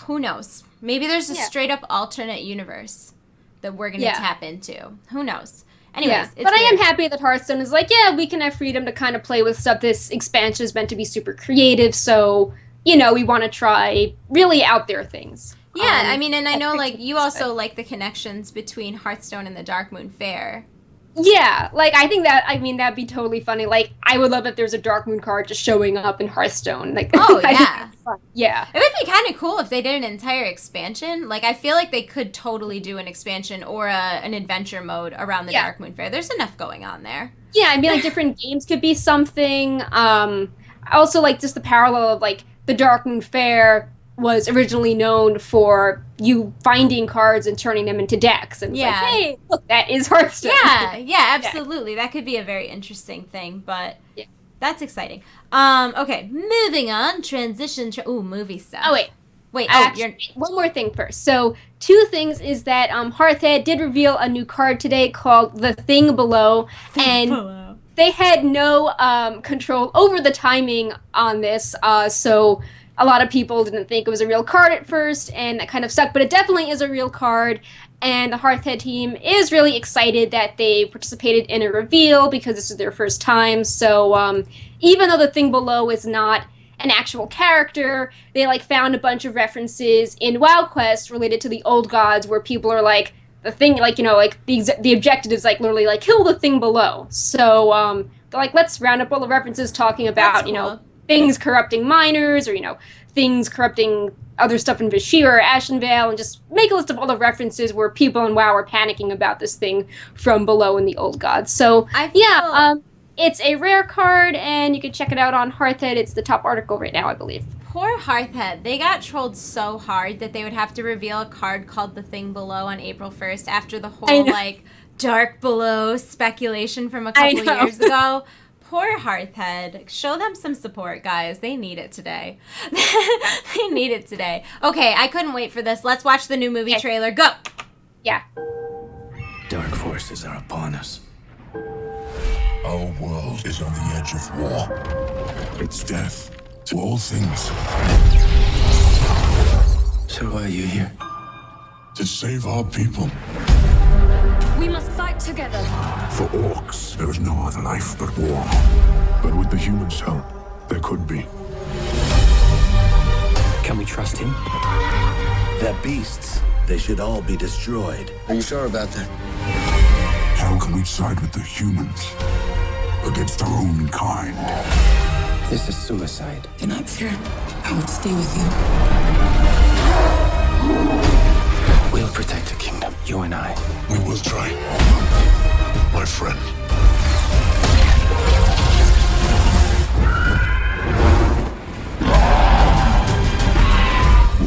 who knows? Maybe there's a straight-up alternate universe that we're going to tap into. Who knows? Anyways, but I am happy that Hearthstone is like, we can have freedom to kind of play with stuff. This expansion is meant to be super creative, so... we want to try really out there things. Yeah, I mean, and I know, like, you also like the connections between Hearthstone and the Darkmoon Faire. Yeah, like, I think that'd be totally funny. Like, I would love if there's a Darkmoon card just showing up in Hearthstone. Like, oh, yeah. Yeah. It would be kind of cool if they did an entire expansion. Like, I feel like they could totally do an expansion or an adventure mode around the Darkmoon Faire. There's enough going on there. Yeah, I mean, like, different games could be something. Also, like, just the parallel of, like, the Darkmoon Faire was originally known for you finding cards and turning them into decks. And it's like, hey, look, that is Hearthstone. Yeah, absolutely. That could be a very interesting thing, but that's exciting. Okay, moving on. Transition. Movie stuff. Oh, wait. One more thing first. So, two things is that Hearthhead did reveal a new card today called The Thing Below. They had no control over the timing on this, so a lot of people didn't think it was a real card at first, and that kind of sucked, but it definitely is a real card, and the Hearthhead team is really excited that they participated in a reveal, because this is their first time, so even though The Thing Below is not an actual character, they, like, found a bunch of references in WoW Quest related to the old gods, where people are like, the thing, like, like, the objective is, like, literally, like, kill the thing below. So, they're like, let's round up all the references talking about, cool. Things corrupting miners, or, things corrupting other stuff in Vashir or Ashenvale, and just make a list of all the references where people in WoW are panicking about this thing from below in the old gods. So, it's a rare card, and you can check it out on Hearthhead. It's the top article right now, I believe. Poor Hearthhead. They got trolled so hard that they would have to reveal a card called The Thing Below on April 1st after the whole, like, Dark Below speculation from a couple years ago. Poor Hearthhead. Show them some support, guys. They need it today. They need it today. Okay, I couldn't wait for this. Let's watch the new movie trailer. Go! Yeah. Dark forces are upon us. Our world is on the edge of war. It's death to all things. So why are you here? To save our people. We must fight together. For orcs, there is no other life but war. But with the humans' help, there could be. Can we trust him? They're beasts. They should all be destroyed. Are you sure about that? How can we side with the humans against our own kind? This is suicide. You're not sure. I would stay with you. We'll protect the kingdom, you and I. We will try, my friend.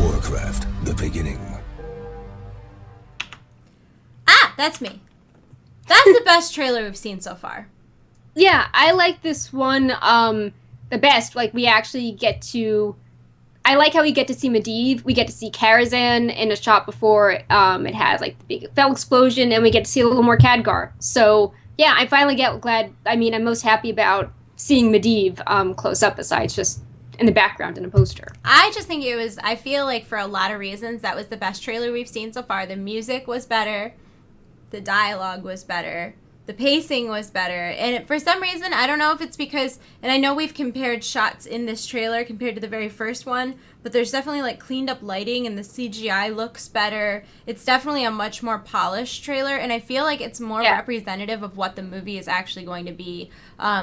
Warcraft, the beginning. That's me. That's the best trailer we've seen so far. Yeah, I like this one the best. Like, we actually get to... I like how we get to see Medivh. We get to see Karazhan in a shot before it has, like, the big fell explosion, and we get to see a little more Khadgar. So, yeah, I finally get glad... I mean, I'm most happy about seeing Medivh close up, besides just in the background in a poster. I just think it was... I feel like for a lot of reasons, that was the best trailer we've seen so far. The music was better. The dialogue was better. The pacing was better. And for some reason, I don't know if it's because, and I know we've compared shots in this trailer compared to the very first one, but there's definitely, like, cleaned up lighting and the CGI looks better. It's definitely a much more polished trailer, and I feel like it's more representative of what the movie is actually going to be.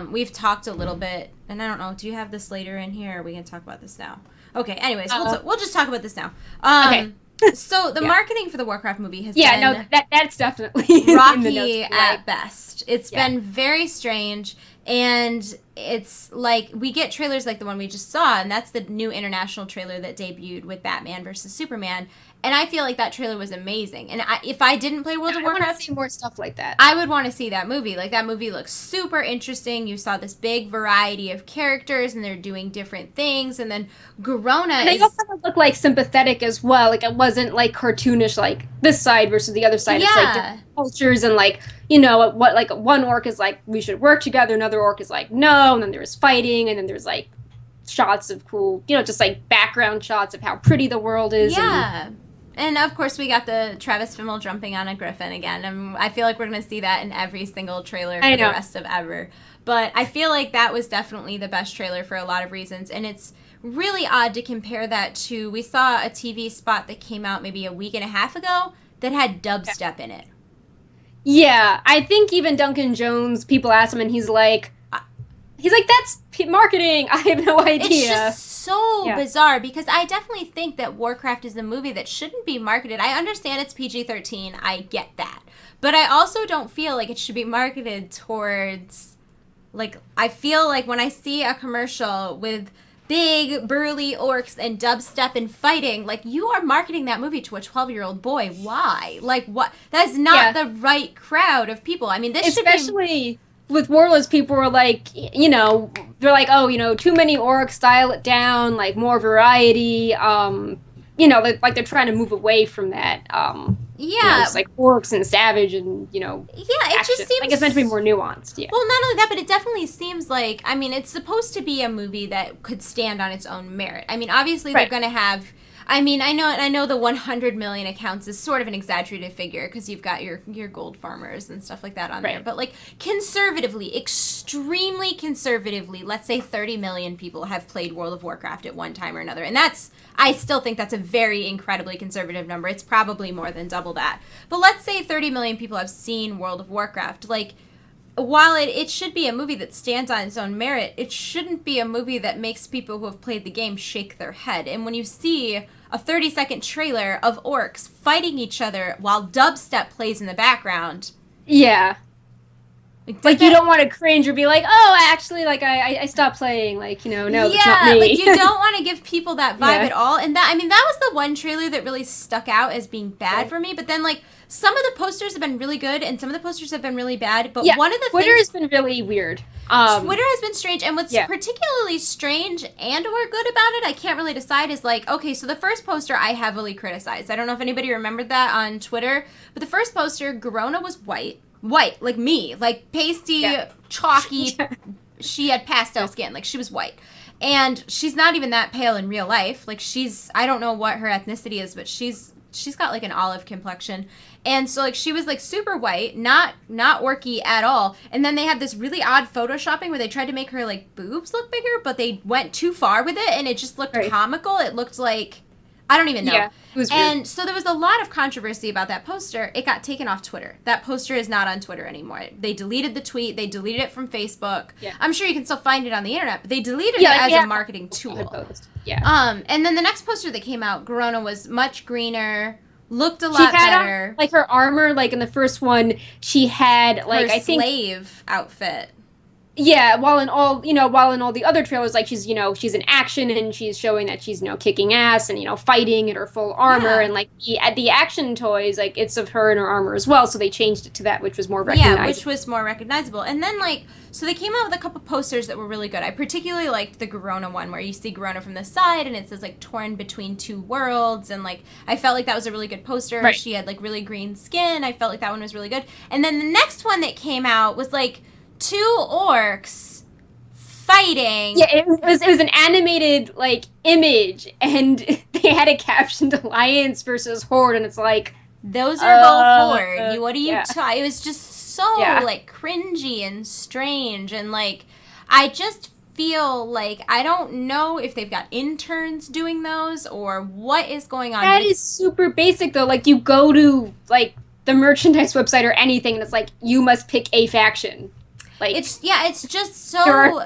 We've talked a little bit, and I don't know, do you have this later in here, or are we going to talk about this now? Okay, anyways, we'll just talk about this now. Okay. So the marketing for the Warcraft movie has been that's definitely rocky at best. It's been very strange. And it's like, we get trailers like the one we just saw, and that's the new international trailer that debuted with Batman versus Superman. And I feel like that trailer was amazing. And if I didn't play World of Warcraft, I want to see more stuff like that. I would want to see that movie. Like, that movie looks super interesting. You saw this big variety of characters, and they're doing different things. And then Garona and they also look like sympathetic as well. Like, it wasn't like cartoonish, like this side versus the other side. Yeah. It's like different cultures, and like, you know, what, like one orc is like, we should work together. Another orc is like, no. And then there's fighting, and then there's like shots of cool, you know, just like background shots of how pretty the world is. Yeah. And of course, we got the Travis Fimmel jumping on a griffin again. And I feel like we're going to see that in every single trailer for the rest of ever. But I feel like that was definitely the best trailer for a lot of reasons. And it's really odd to compare that to, we saw a TV spot that came out maybe a week and a half ago that had dubstep in it. Yeah, I think even Duncan Jones, people ask him, and he's like, that's marketing. I have no idea. It's just so bizarre, because I definitely think that Warcraft is a movie that shouldn't be marketed. I understand it's PG-13. I get that. But I also don't feel like it should be marketed towards, like, I feel like when I see a commercial with big, burly orcs and dubstep and fighting, like, you are marketing that movie to a 12-year-old boy. Why? Like, what? That's not the right crowd of people. I mean, this especially should be... with Warlords, people were like, you know, they're like, oh, you know, too many orcs, dial it down, like, more variety, you know, like they're trying to move away from that, you know, it's like orcs and savage and, you know, it just seems... like, it's meant to be more nuanced, Well, not only that, but it definitely seems like, I mean, it's supposed to be a movie that could stand on its own merit. I mean, obviously they're going to have... I mean, I know the 100 million accounts is sort of an exaggerated figure because you've got your gold farmers and stuff like that on there. But, like, conservatively, extremely conservatively, let's say 30 million people have played World of Warcraft at one time or another. And I still think that's a very incredibly conservative number. It's probably more than double that. But let's say 30 million people have seen World of Warcraft. Like, while it should be a movie that stands on its own merit, it shouldn't be a movie that makes people who have played the game shake their head. And when you see a 30-second trailer of orcs fighting each other while dubstep plays in the background... Yeah. Like, you don't want to cringe or be like, oh, actually, like, I stopped playing. Like, you know, no, it's not me. Like, you don't want to give people that vibe at all. And that was the one trailer that really stuck out as being bad for me. But then, like, some of the posters have been really good and some of the posters have been really bad. But one of the Twitter has been really weird. Twitter has been strange. And what's particularly strange and or good about it, I can't really decide, is like, okay, so the first poster I heavily criticized. I don't know if anybody remembered that on Twitter. But the first poster, Garona was white, like me, like pasty, chalky. She had pastel skin, like she was white. And she's not even that pale in real life. Like, I don't know what her ethnicity is, but she's got like an olive complexion. And so, like, she was like super white, not orky at all. And then they had this really odd photoshopping where they tried to make her like boobs look bigger, but they went too far with it and it just looked comical. It looked like, I don't even know. Yeah, it was weird. And so there was a lot of controversy about that poster. It got taken off Twitter. That poster is not on Twitter anymore. They deleted the tweet. They deleted it from Facebook. Yeah. I'm sure you can still find it on the internet, but they deleted it as a marketing tool. Yeah. And then the next poster that came out, Garona was much greener, looked a lot better. Like, her armor, like in the first one, she had like, her I think, slave outfit. Yeah, while in all the other trailers, like, she's in action and she's showing that she's, kicking ass and, fighting in her full armor. And, like, the action toys, like, it's of her in her armor as well. So they changed it to that, which was more recognizable. Yeah, which was more recognizable. And then, like, so they came out with a couple posters that were really good. I particularly liked the Garona one where you see Garona from the side and it says, like, torn between two worlds. And, like, I felt like that was a really good poster. Right. She had, like, really green skin. I felt like that one was really good. And then the next one that came out was, like, two orcs fighting. Yeah, it was an animated, like, image, and they had a captioned Alliance versus Horde, and it's like, those are both Horde. What are you it was just so like cringy and strange, and like I just feel like I don't know if they've got interns doing those or what is going on. That is super basic though. Like, you go to like the merchandise website or anything, and it's like, you must pick a faction. Like, it's just so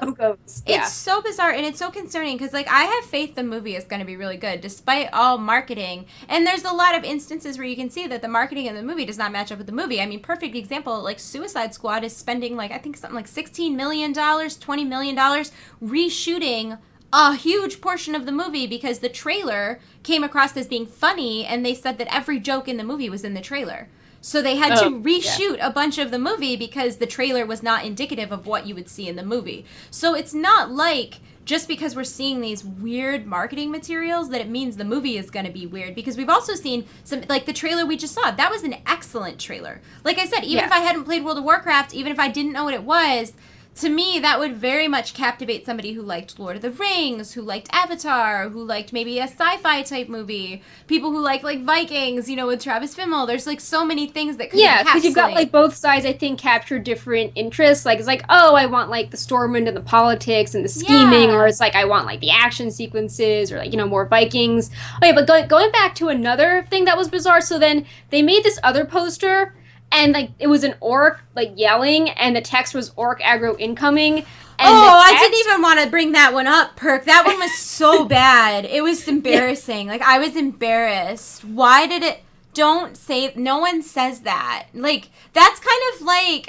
it's so bizarre, and it's so concerning because like I have faith the movie is going to be really good despite all marketing, and there's a lot of instances where you can see that the marketing in the movie does not match up with the movie. I mean, perfect example, like Suicide Squad is spending like I think something like $16 million, $20 million reshooting a huge portion of the movie because the trailer came across as being funny, and they said that every joke in the movie was in the trailer. So they had to reshoot a bunch of the movie because the trailer was not indicative of what you would see in the movie. So it's not like just because we're seeing these weird marketing materials that it means the movie is going to be weird, because we've also seen some, like the trailer we just saw, that was an excellent trailer. Like I said, even if I hadn't played World of Warcraft, even if I didn't know what it was, to me, that would very much captivate somebody who liked Lord of the Rings, who liked Avatar, who liked maybe a sci-fi type movie, people who like Vikings, you know, with Travis Fimmel. There's like so many things that could because you've got like both sides, I think, capture different interests. Like it's like, oh, I want like the Stormwind and the politics and the scheming, or it's like I want like the action sequences, or like, you know, more Vikings. Okay, but going back to another thing that was bizarre. So then they made this other poster. And, like, it was an orc, like, yelling, and the text was orc aggro incoming. And I didn't even want to bring that one up, Perk. That one was so bad. It was embarrassing. Like, I was embarrassed. Why did it... Don't say... No one says that. Like, that's kind of like...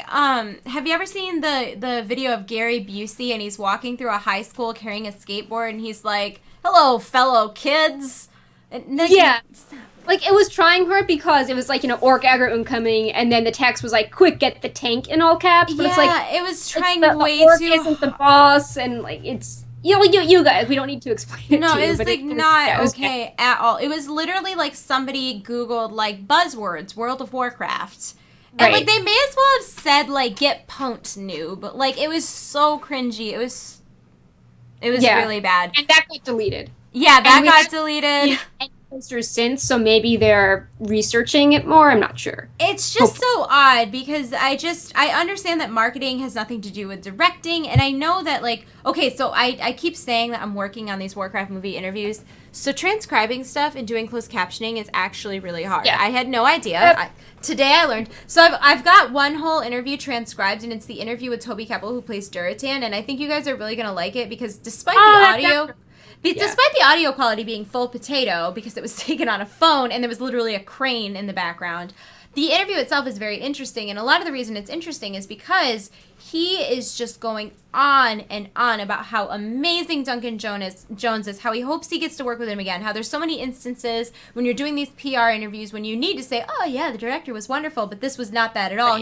have you ever seen the video of Gary Busey, and he's walking through a high school carrying a skateboard, and he's like, hello, fellow kids. And, like, like, it was trying hard because it was like, you know, orc aggro incoming, and then the text was like, quick, get the tank in all caps. But it's like, it was trying way too hard. The orc isn't the boss, and like, it's, you know, you guys, we don't need to explain it to you. It's like not okay at all. It was literally like somebody Googled like buzzwords, World of Warcraft. And like, they may as well have said like, get punked noob. Like, it was so cringy. It was really bad. And that got deleted. Yeah, that got deleted. Posters since, so maybe they're researching it more. I'm not sure. It's just so odd because I understand that marketing has nothing to do with directing, and I know that like, okay, so I keep saying that I'm working on these Warcraft movie interviews, so transcribing stuff and doing closed captioning is actually really hard. I had no idea. Today I learned. So I've got one whole interview transcribed, and it's the interview with Toby Keppel, who plays Duratan, and I think you guys are really going to like it because despite the audio... Despite the audio quality being full potato, because it was taken on a phone and there was literally a crane in the background, the interview itself is very interesting. And a lot of the reason it's interesting is because he is just going on and on about how amazing Duncan Jones is, how he hopes he gets to work with him again, how there's so many instances when you're doing these PR interviews when you need to say, oh yeah, the director was wonderful, but this was not that at all.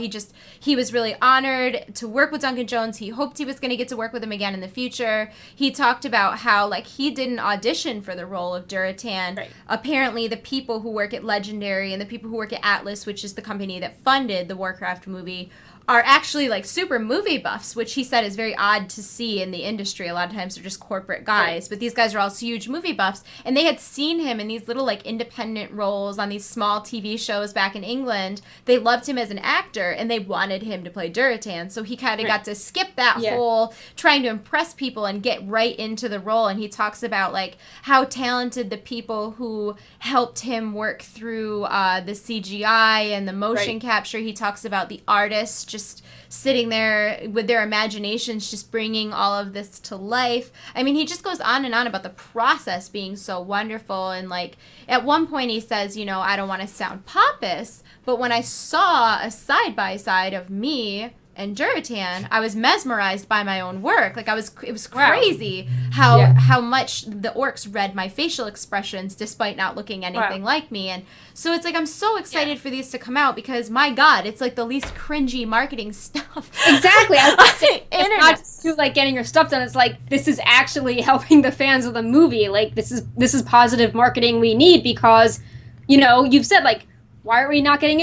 He was really honored to work with Duncan Jones. He hoped he was going to get to work with him again in the future. He talked about how like he didn't audition for the role of Duratan. Apparently the people who work at Legendary and the people who work at Atlas, which is the company that funded the Warcraft movie, are actually like super movie buffs, which he said is very odd to see in the industry. A lot of times they're just corporate guys, but these guys are all huge movie buffs, and they had seen him in these little like independent roles on these small TV shows back in England. They loved him as an actor, and they wanted him to play Duratan, so he kind of got to skip that whole trying to impress people and get right into the role. And he talks about like how talented the people who helped him work through the CGI and the motion capture. He talks about the artists just sitting there with their imaginations just bringing all of this to life. I mean, he just goes on and on about the process being so wonderful. And like at one point he says, you know, I don't want to sound pompous, but when I saw a side-by-side of me and Duratan, I was mesmerized by my own work. Like it was crazy how much the orcs read my facial expressions despite not looking anything like me. And so it's like, I'm so excited for these to come out because my God, it's like the least cringy marketing stuff. Exactly. It's not just like getting your stuff done. It's like, this is actually helping the fans of the movie. Like this is positive marketing we need because, you know, you've said like, why are we not getting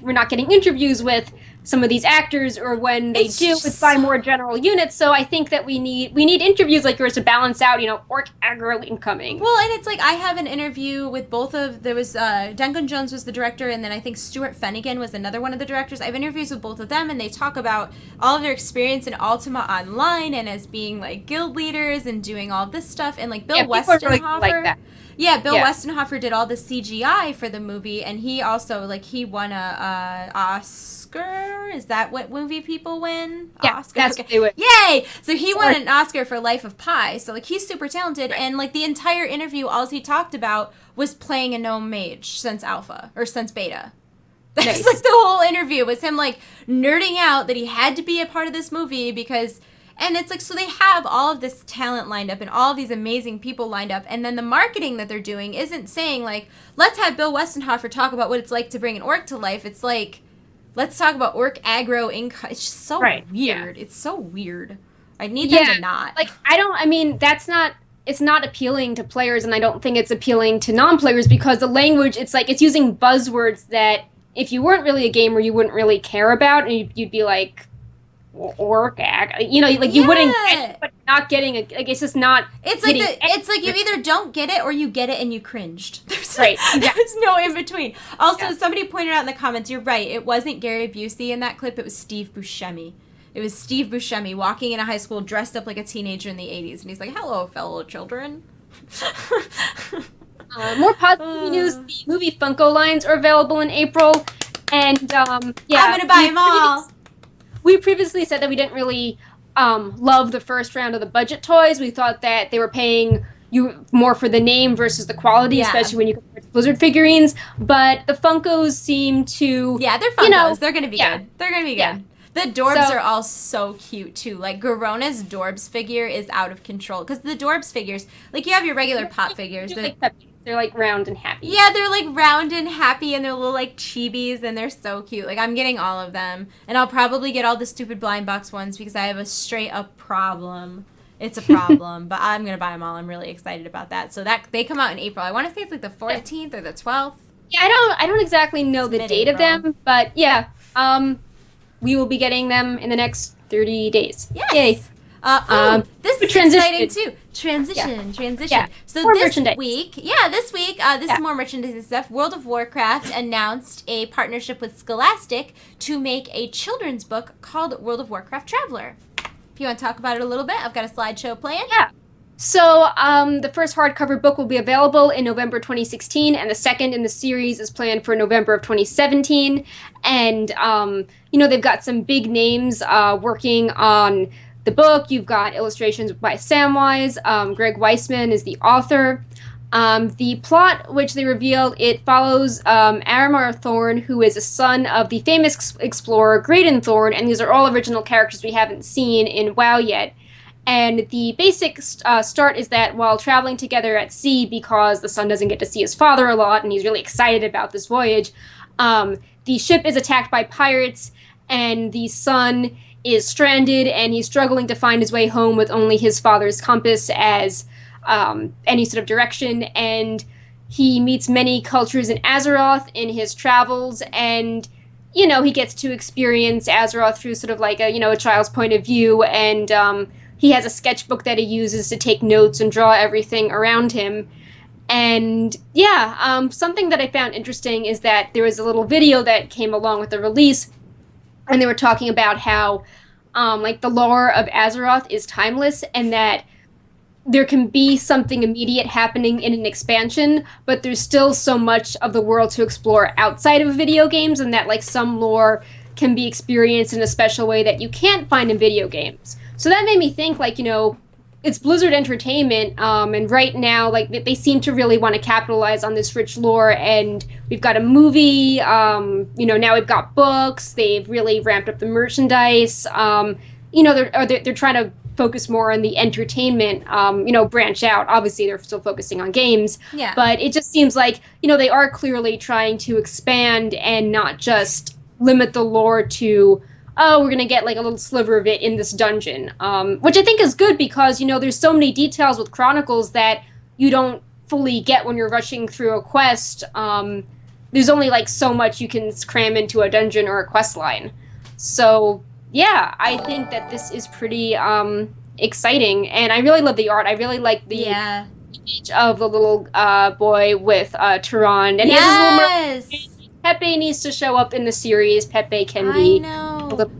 we're not getting interviews with some of these actors, or when they it's by more general units. So I think that we need interviews like yours to balance out, you know, orc aggro incoming. Well, and it's like I have an interview with there was Duncan Jones was the director, and then I think Stuart Finnegan was another one of the directors. I have interviews with both of them, and they talk about all of their experience in Ultima Online and as being like guild leaders and doing all this stuff. And like Bill Westenhofer. Like that. Yeah, Bill Westenhofer did all the CGI for the movie, and he also, like, he won a Oscar Oscar. Is that what movie people win? Yeah, Oscar. that's what they win. Yay! So he won an Oscar for Life of Pi. So like he's super talented, and like the entire interview, all he talked about was playing a gnome mage since alpha or since beta. That's like the whole interview was him like nerding out that he had to be a part of this movie because. And it's like, so they have all of this talent lined up and all of these amazing people lined up. And then the marketing that they're doing isn't saying, like, let's have Bill Westenhofer talk about what it's like to bring an orc to life. It's like, let's talk about orc aggro income. It's just so weird. Yeah. It's so weird. I need them to not. Like, it's not appealing to players, and I don't think it's appealing to non-players because the language, it's like, it's using buzzwords that if you weren't really a gamer, you wouldn't really care about, and you'd be like, orc you wouldn't get it, but not getting it, like it's just not it's like it's like you either don't get it or you get it and you cringed. There's there's no in between. Also, somebody pointed out in the comments, you're right, it wasn't Gary Busey in that clip, it was Steve Buscemi. It was Steve Buscemi walking in a high school dressed up like a teenager in the 80s, and he's like, hello fellow children. More positive news, the movie Funko lines are available in April, and I'm gonna buy them all. We previously said that we didn't really love the first round of the budget toys. We thought that they were paying you more for the name versus the quality, especially when you compare to Blizzard figurines. But the Funkos seem to... Yeah, they're Funkos. They're going to be good. They're going to be good. The Dorbs are all so cute, too. Like, Garona's Dorbs figure is out of control. Because the Dorbs figures, like, you have your regular pop figures. They're like round and happy. Yeah, they're like round and happy, and they're little like chibis, and they're so cute. Like, I'm getting all of them, and I'll probably get all the stupid blind box ones because I have a straight up problem. It's a problem, but I'm gonna buy them all. I'm really excited about that. So that they come out in April. I want to say it's like the 14th or the 12th. Yeah, I don't exactly know the date of them, but we will be getting them in the next 30 days. Yes. Yay. This is exciting too. Transition. Yeah. So more this week, this is more merchandise stuff. World of Warcraft announced a partnership with Scholastic to make a children's book called World of Warcraft Traveler. If you want to talk about it a little bit, I've got a slideshow planned. Yeah. So the first hardcover book will be available in November 2016, and the second in the series is planned for November of 2017. And, they've got some big names working on the book. You've got illustrations by Samwise. Greg Weisman is the author. The plot, which they revealed, it follows Aramar Thorn, who is a son of the famous explorer Graydon Thorn, and these are all original characters we haven't seen in WoW yet. And the basic start is that while traveling together at sea, because the son doesn't get to see his father a lot, and he's really excited about this voyage, the ship is attacked by pirates, and the son is stranded, and he's struggling to find his way home with only his father's compass as any sort of direction. And he meets many cultures in Azeroth in his travels, and he gets to experience Azeroth through sort of like a child's point of view, and he has a sketchbook that he uses to take notes and draw everything around him. And something that I found interesting is that there was a little video that came along with the release, and they were talking about how the lore of Azeroth is timeless, and that there can be something immediate happening in an expansion, but there's still so much of the world to explore outside of video games, and that some lore can be experienced in a special way that you can't find in video games. So that made me think, it's Blizzard Entertainment, and right now, they seem to really want to capitalize on this rich lore, and we've got a movie, now we've got books, they've really ramped up the merchandise, they're trying to focus more on the entertainment, branch out. Obviously, they're still focusing on games, but it just seems like, they are clearly trying to expand and not just limit the lore to, we're going to get a little sliver of it in this dungeon, which I think is good because, there's so many details with Chronicles that you don't fully get when you're rushing through a quest. There's only so much you can cram into a dungeon or a quest line. So, yeah, I think that this is pretty exciting, and I really love the art. I really like the image of the little boy with Tehran, and he has his little Pepe needs to show up in the series. Pepe can be. I know.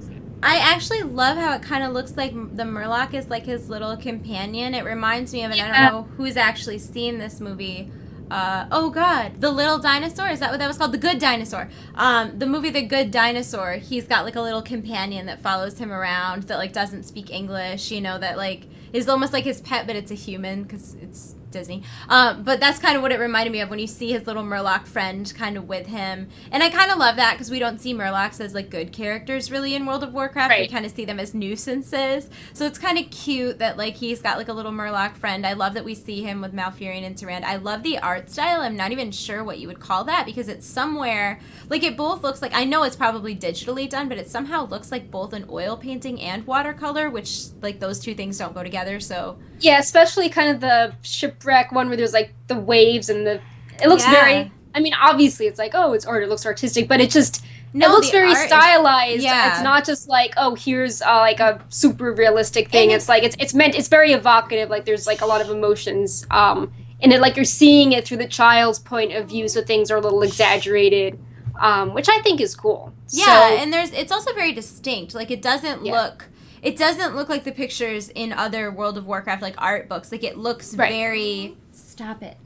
I actually love how it kind of looks like the Murloc is his little companion. It reminds me of, and I don't know who's actually seen this movie, oh god, The Little Dinosaur, is that what that was called? The Good Dinosaur. The movie The Good Dinosaur, he's got like a little companion that follows him around that like doesn't speak English, you know, that like is almost like his pet, but it's a human because it's Disney. But that's kind of what it reminded me of when you see his little Murloc friend kind of with him. And I kind of love that because we don't see Murlocs as like good characters really in World of Warcraft. Right. We kind of see them as nuisances. So it's kind of cute that like he's got like a little Murloc friend. I love that we see him with Malfurion and Tyrande. I love the art style. I'm not even sure what you would call that because it's somewhere, like it both looks like, I know it's probably digitally done, but it somehow looks like both an oil painting and watercolor, which like those two things don't go together. So yeah, especially kind of the shipwreck one where there's like the waves and it looks very, I mean, obviously it's like, oh, it's art, it looks artistic, but it looks very stylized. It's not just like, oh, here's like a super realistic thing. It's like, it's very evocative. Like there's like a lot of emotions in it, like you're seeing it through the child's point of view. So things are a little exaggerated, which I think is cool. Yeah. And it's also very distinct. Like it doesn't look like the pictures in other World of Warcraft like art books. Like it looks very, stop it.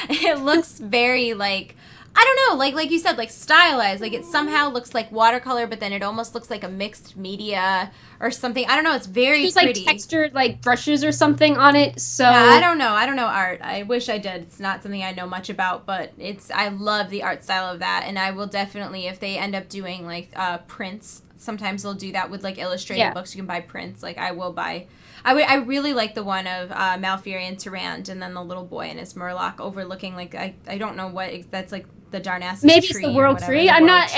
It looks very like, I don't know, like you said, like stylized. Like it somehow looks like watercolor, but then it almost looks like a mixed media or something. I don't know. It's very There's pretty. like textured like brushes or something on it. So yeah, I don't know art. I wish I did. It's not something I know much about, but I love the art style of that, and I will definitely, if they end up doing like prints. Sometimes they'll do that with like illustrated books. You can buy prints. Like I will buy. I really like the one of Malfurion, Tyrande, and then the little boy and his Murloc overlooking like I don't know what that's like the Darnassus maybe tree it's the World Tree. I'm not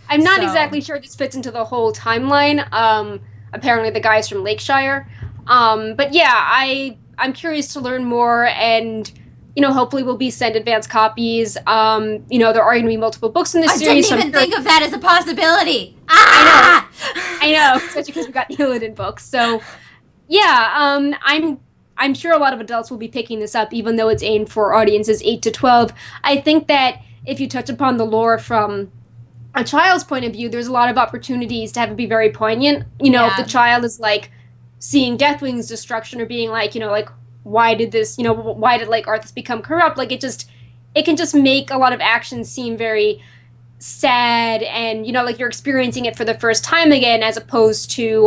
exactly sure this fits into the whole timeline. Apparently the guy's from Lakeshire. But yeah, I'm curious to learn more, and you know, hopefully we'll be sent advanced copies. You know, there are going to be multiple books in this series. I didn't even think of that as a possibility. I know, especially because we got Illidan books. So, yeah, I'm sure a lot of adults will be picking this up, even though it's aimed for audiences 8 to 12. I think that if you touch upon the lore from a child's point of view, there's a lot of opportunities to have it be very poignant. You know, if the child is like seeing Deathwing's destruction or being like, you know, like, why did like Arthas become corrupt? Like it can just make a lot of actions seem very sad, and you know, like you're experiencing it for the first time again, as opposed to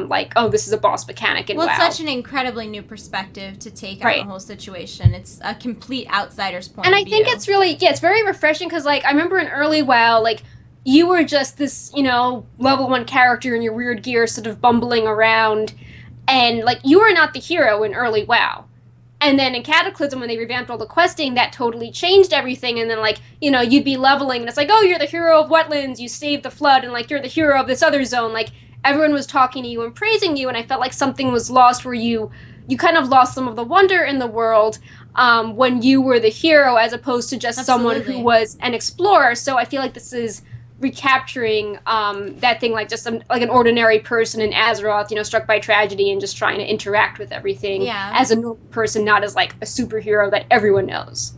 like, oh, this is a boss mechanic. And it's such an incredibly new perspective to take on the whole situation. It's a complete outsider's point and of I think view. it's really it's very refreshing, because like I remember in early WoW, like you were just this, you know, level 1 character in your weird gear sort of bumbling around, and like you were not the hero in early WoW. And then in Cataclysm, when they revamped all the questing, that totally changed everything. And then, like, you know, you'd be leveling, and it's like, oh, you're the hero of Wetlands, you saved the Flood, and, like, you're the hero of this other zone. Like, everyone was talking to you and praising you, and I felt like something was lost where you kind of lost some of the wonder in the world when you were the hero, as opposed to just someone who was an explorer. So I feel like this is recapturing that thing, like just like an ordinary person in Azeroth, you know, struck by tragedy and just trying to interact with everything as a normal person, not as like a superhero that everyone knows.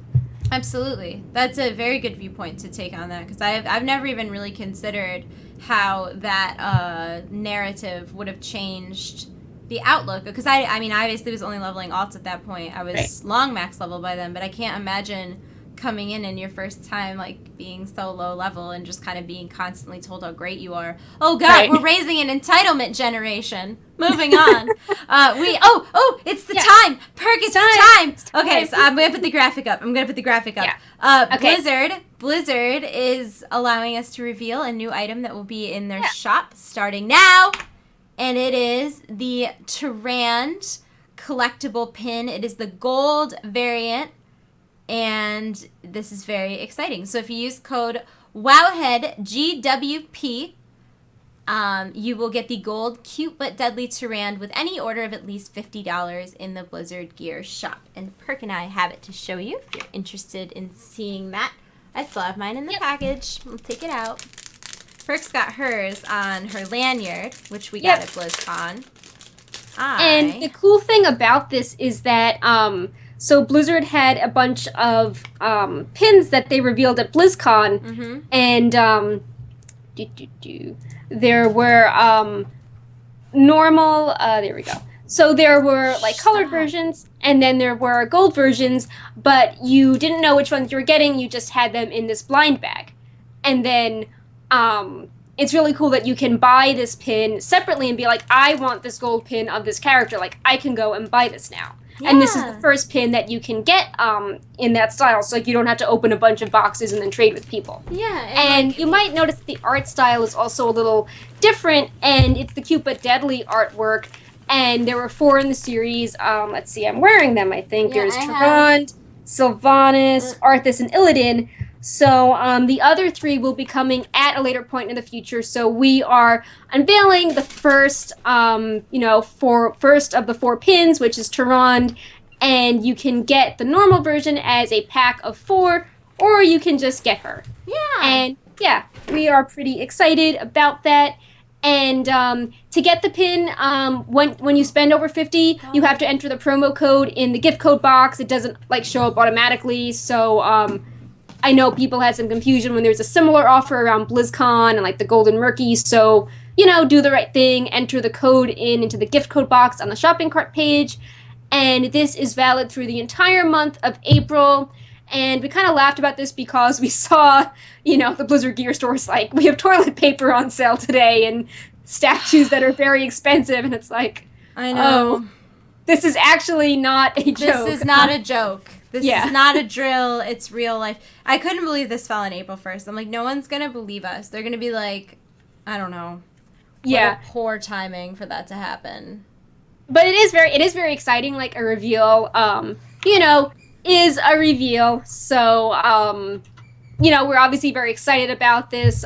Absolutely. That's a very good viewpoint to take on that, because I've never even really considered how that narrative would have changed the outlook, because I mean, I obviously was only leveling alts at that point. I was long max level by then, but I can't imagine coming in your first time, like, being so low level and just kind of being constantly told how great you are. Oh, God, we're raising an entitlement generation. Moving on. It's the time. Perk, it's time. Okay, so I'm going to put the graphic up. Okay. Blizzard is allowing us to reveal a new item that will be in their shop starting now. And it is the Tyrande collectible pin. It is the gold variant. And this is very exciting. So if you use code Wowhead GWP, you will get the gold Cute But Deadly Tyrande with any order of at least $50 in the Blizzard Gear shop. And Perk and I have it to show you if you're interested in seeing that. I still have mine in the package. We'll take it out. Perk's got hers on her lanyard, which we got at BlizzCon. And the cool thing about this is that so Blizzard had a bunch of pins that they revealed at BlizzCon, and there were normal. There we go. So there were like colored versions, and then there were gold versions, but you didn't know which ones you were getting. You just had them in this blind bag. And then it's really cool that you can buy this pin separately and be like, I want this gold pin of this character. Like, I can go and buy this now. Yeah. And this is the first pin that you can get in that style, so like you don't have to open a bunch of boxes and then trade with people. Yeah. And you might notice the art style is also a little different, and it's the Cute But Deadly artwork. And there were 4 in the series. Let's see, I'm wearing them, I think. Yeah, There's Tyrande, Sylvanas, Arthas, and Illidan. So the other 3 will be coming at a later point in the future. So we are unveiling the first, first of the 4 pins, which is Tyrande. And you can get the normal version as a pack of 4, or you can just get her. Yeah. And yeah, we are pretty excited about that. And to get the pin, when you spend over 50, you have to enter the promo code in the gift code box. It doesn't like show up automatically. So I know people had some confusion when there's a similar offer around BlizzCon and like the Golden Murky. So, do the right thing. Enter the code into the gift code box on the shopping cart page. And this is valid through the entire month of April. And we kind of laughed about this because we saw, the Blizzard gear stores like, we have toilet paper on sale today and statues that are very expensive. And it's like, I know. Oh, this is actually not a joke. This is not a joke. This is not a drill. It's real life. I couldn't believe this fell on April 1st. I'm like, no one's going to believe us. They're going to be like, I don't know. Yeah. What a poor timing for that to happen. But it is very exciting, like a reveal. Is a reveal. So, we're obviously very excited about this.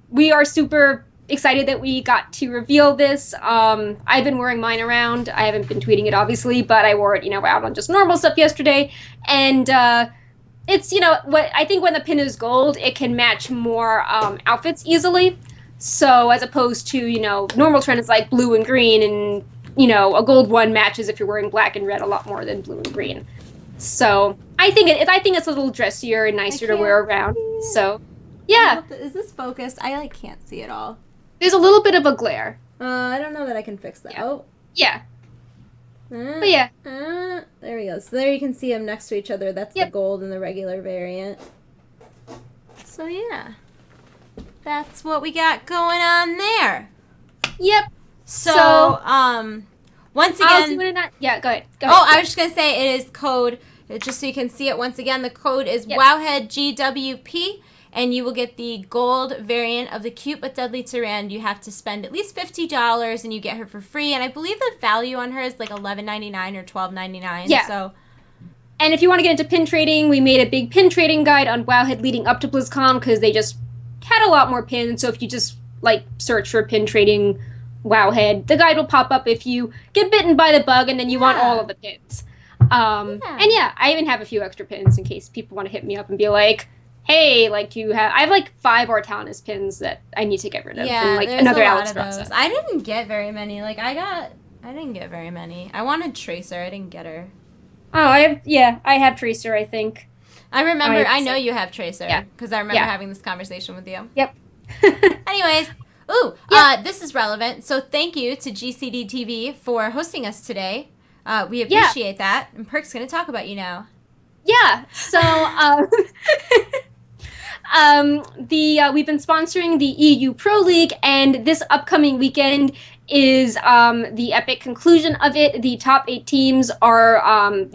We are super excited that we got to reveal this. I've been wearing mine around. I haven't been tweeting it, obviously, but I wore it, out on just normal stuff yesterday. And it's, what I think when the pin is gold, it can match more outfits easily. So as opposed to, normal trend is like blue and green, and a gold one matches if you're wearing black and red a lot more than blue and green. So I think it's a little dressier and nicer to wear around. So yeah. Is this focused? I can't see it all. There's a little bit of a glare. I don't know that I can fix that. Yeah. Oh. Yeah. But yeah. There we go. So there you can see them next to each other. That's the gold and the regular variant. So yeah. That's what we got going on there. Yep. So once again... Yeah, go ahead. I was just going to say it is code, just so you can see it once again, the code is Wowhead GWP, and you will get the gold variant of the Cute But Deadly Tyrande. You have to spend at least $50, and you get her for free, and I believe the value on her is like $11.99 or $12.99. Yeah. So... And if you want to get into pin trading, we made a big pin trading guide on Wowhead leading up to BlizzCon, because they just had a lot more pins, so if you just, search for pin trading Wowhead, the guide will pop up if you get bitten by the bug and then you want all of the pins. And I even have a few extra pins in case people want to hit me up and be like, hey, do you have... I have, 5 Artanis pins that I need to get rid of. Yeah, and, there's another a lot Alex of those. Rossa. I didn't get very many. I didn't get very many. I wanted Tracer. I didn't get her. Oh, I have Tracer, I think. I remember, I know you have Tracer, because I remember having this conversation with you. Yep. Anyways, this is relevant, so thank you to GCD TV for hosting us today. We appreciate that, and Perk's going to talk about you now. Yeah, so, we've been sponsoring the EU Pro League, and this upcoming weekend is the epic conclusion of it. The top 8 teams are,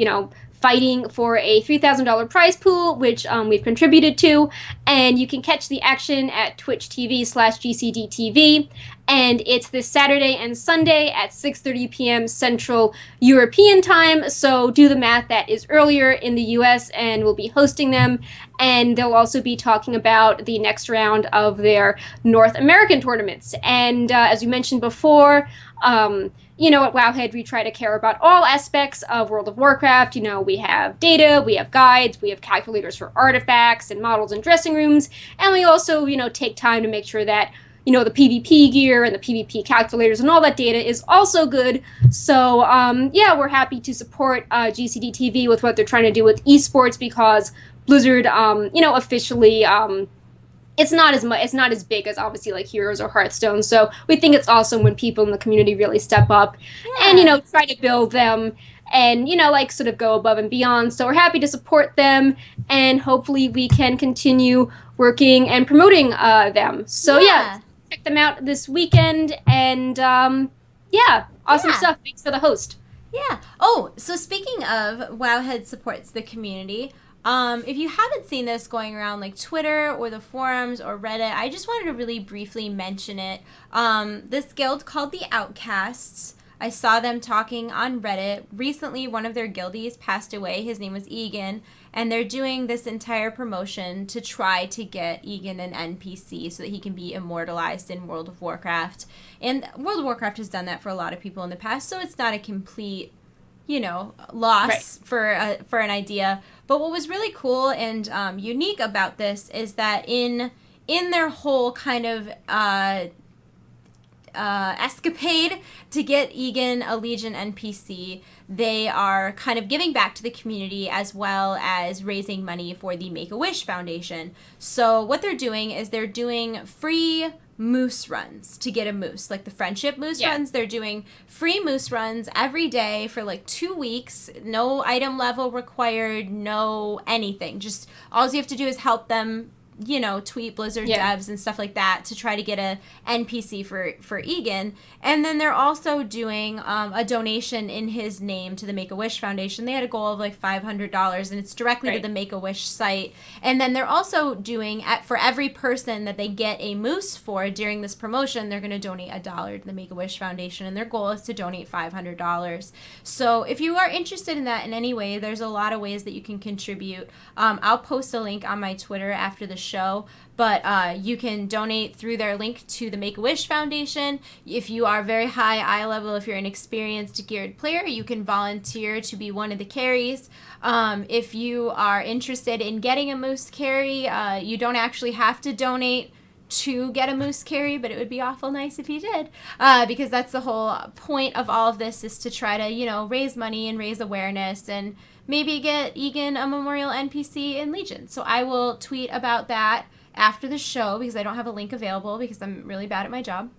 fighting for a $3,000 prize pool, which we've contributed to, and you can catch the action at Twitch TV/GCDTV, and it's this Saturday and Sunday at 6:30 p.m. Central European Time, so do the math, that is earlier in the US, and we'll be hosting them, and they'll also be talking about the next round of their North American tournaments, and as we mentioned before, at Wowhead, we try to care about all aspects of World of Warcraft. We have data, we have guides, we have calculators for artifacts and models and dressing rooms, and we also, take time to make sure that, the PvP gear and the PvP calculators and all that data is also good. So, we're happy to support GCD TV with what they're trying to do with esports, because Blizzard, officially, it's not as much, it's not as big as obviously like Heroes or Hearthstone. So we think it's awesome when people in the community really step up and, you know, try to build them and, you know, like sort of go above and beyond. So we're happy to support them, and hopefully we can continue working and promoting them. So yeah, check them out this weekend, and yeah, awesome stuff. Thanks for the host. Yeah. Oh, so speaking of Wowhead supports the community, if you haven't seen this going around like Twitter or the forums or Reddit, I just wanted to really briefly mention it. This guild called the Outcasts, I saw them talking on Reddit. Recently, one of their guildies passed away. His name was Egan, and they're doing this entire promotion to try to get Egan an NPC so that he can be immortalized in World of Warcraft. And World of Warcraft has done that for a lot of people in the past, so it's not a complete, you know, loss for an idea. But what was really cool and unique about this is that in their whole kind of escapade to get Egan a Legion NPC, they are kind of giving back to the community as well as raising money for the Make-A-Wish Foundation. So what they're doing is they're doing free moose runs to get a moose, like the friendship moose runs. They're doing free moose runs every day for like 2 weeks. No item level required, no anything. Just all you have to do is help them, you know, tweet Blizzard devs and stuff like that to try to get a NPC for Egan. And then they're also doing a donation in his name to the Make-A-Wish Foundation. They had a goal of like $500, and it's directly to the Make-A-Wish site. And then they're also doing, for every person that they get a moose for during this promotion, they're going to donate $1 to the Make-A-Wish Foundation, and their goal is to donate $500. So if you are interested in that in any way, there's a lot of ways that you can contribute. I'll post a link on my Twitter after the show, but you can donate through their link to the Make-A-Wish Foundation. If you are very high eye level, if you're an experienced geared player, you can volunteer to be one of the carries. If you are interested in getting a moose carry, you don't actually have to donate to get a moose carry, but it would be awful nice if you did, because that's the whole point of all of this, is to try to, you know, raise money and raise awareness and maybe get Egan a memorial NPC in Legion. So I will tweet about that after the show, because I don't have a link available because I'm really bad at my job.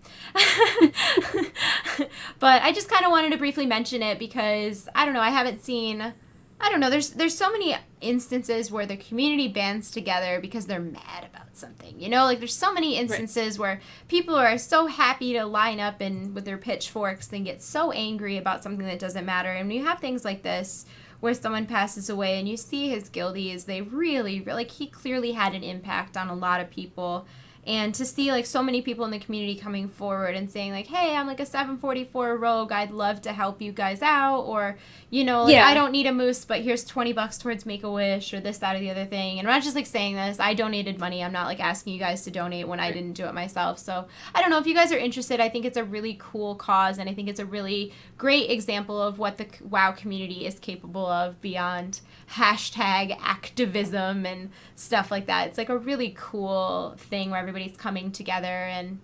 But I just kind of wanted to briefly mention it because, I don't know, I haven't seen, I don't know, there's so many instances where the community bands together because they're mad about something, you know, like there's so many instances where people are so happy to line up and with their pitchforks and get so angry about something that doesn't matter. And when you have things like this where someone passes away and you see his guildies, they really, like, he clearly had an impact on a lot of people. And to see, like, so many people in the community coming forward and saying, like, hey, I'm, like, a 744 rogue. I'd love to help you guys out. Or, you know, like, I don't need a moose, but here's $20 towards Make-A-Wish or this, that, or the other thing. And I'm not just, like, saying this. I donated money. I'm not, like, asking you guys to donate when I didn't do it myself. So I don't know if you guys are interested. I think it's a really cool cause, and I think it's a really great example of what the WoW community is capable of beyond hashtag activism and stuff like that. It's, like, a really cool thing where everybody's coming together and,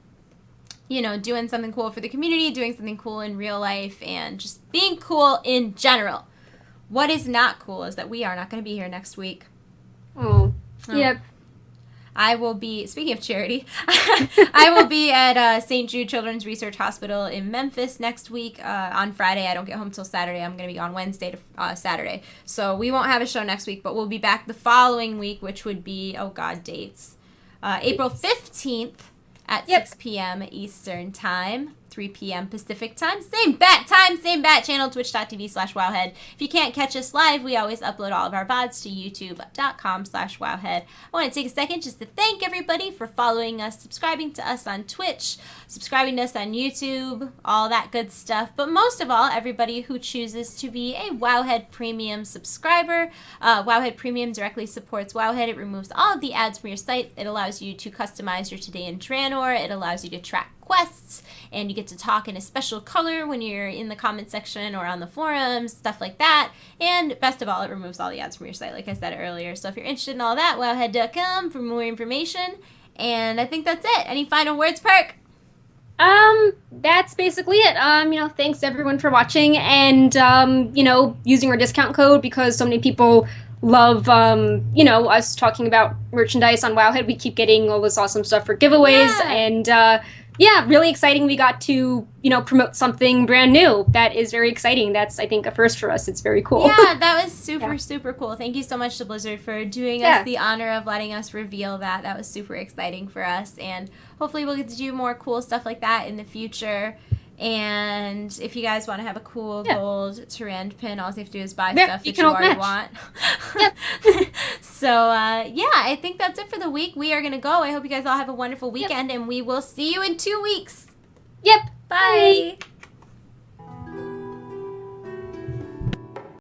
you know, doing something cool for the community, doing something cool in real life, and just being cool in general. What is not cool is that we are not going to be here next week. Yep. I will be, speaking of charity, I will be at St. Jude Children's Research Hospital in Memphis next week on Friday. I don't get home till Saturday. I'm going to be on Wednesday to Saturday. So we won't have a show next week, but we'll be back the following week, which would be, dates. April 15th at 6 p.m. Eastern Time, 3 p.m. Pacific Time. Same bat time, same bat channel, twitch.tv/wowhead. If you can't catch us live, we always upload all of our VODs to youtube.com/wowhead. I want to take a second just to thank everybody for following us, subscribing to us on Twitch, subscribing to us on YouTube, all that good stuff. But most of all, everybody who chooses to be a Wowhead Premium subscriber. Wowhead Premium directly supports Wowhead. It removes all of the ads from your site. It allows you to customize your Today in Draenor. It allows you to track quests, and you get to talk in a special color when you're in the comment section or on the forums, stuff like that. And best of all, it removes all the ads from your site, like I said earlier. So if you're interested in all that, wowhead.com for more information. And I think that's it. Any final words, Perk? That's basically it. Thanks everyone for watching and, using our discount code, because so many people love, you know, us talking about merchandise on Wowhead. We keep getting all this awesome stuff for giveaways, and yeah, really exciting. We got to, you know, promote something brand new. That is very exciting. That's, I think, a first for us. It's very cool. Yeah, that was super cool. Thank you so much to Blizzard for doing us the honor of letting us reveal that. That was super exciting for us, and hopefully we'll get to do more cool stuff like that in the future. And if you guys want to have a cool gold Tyrande pin, all you have to do is buy stuff that you already want. So, yeah, I think that's it for the week. We are going to go. I hope you guys all have a wonderful weekend, and we will see you in 2 weeks. Yep. Bye.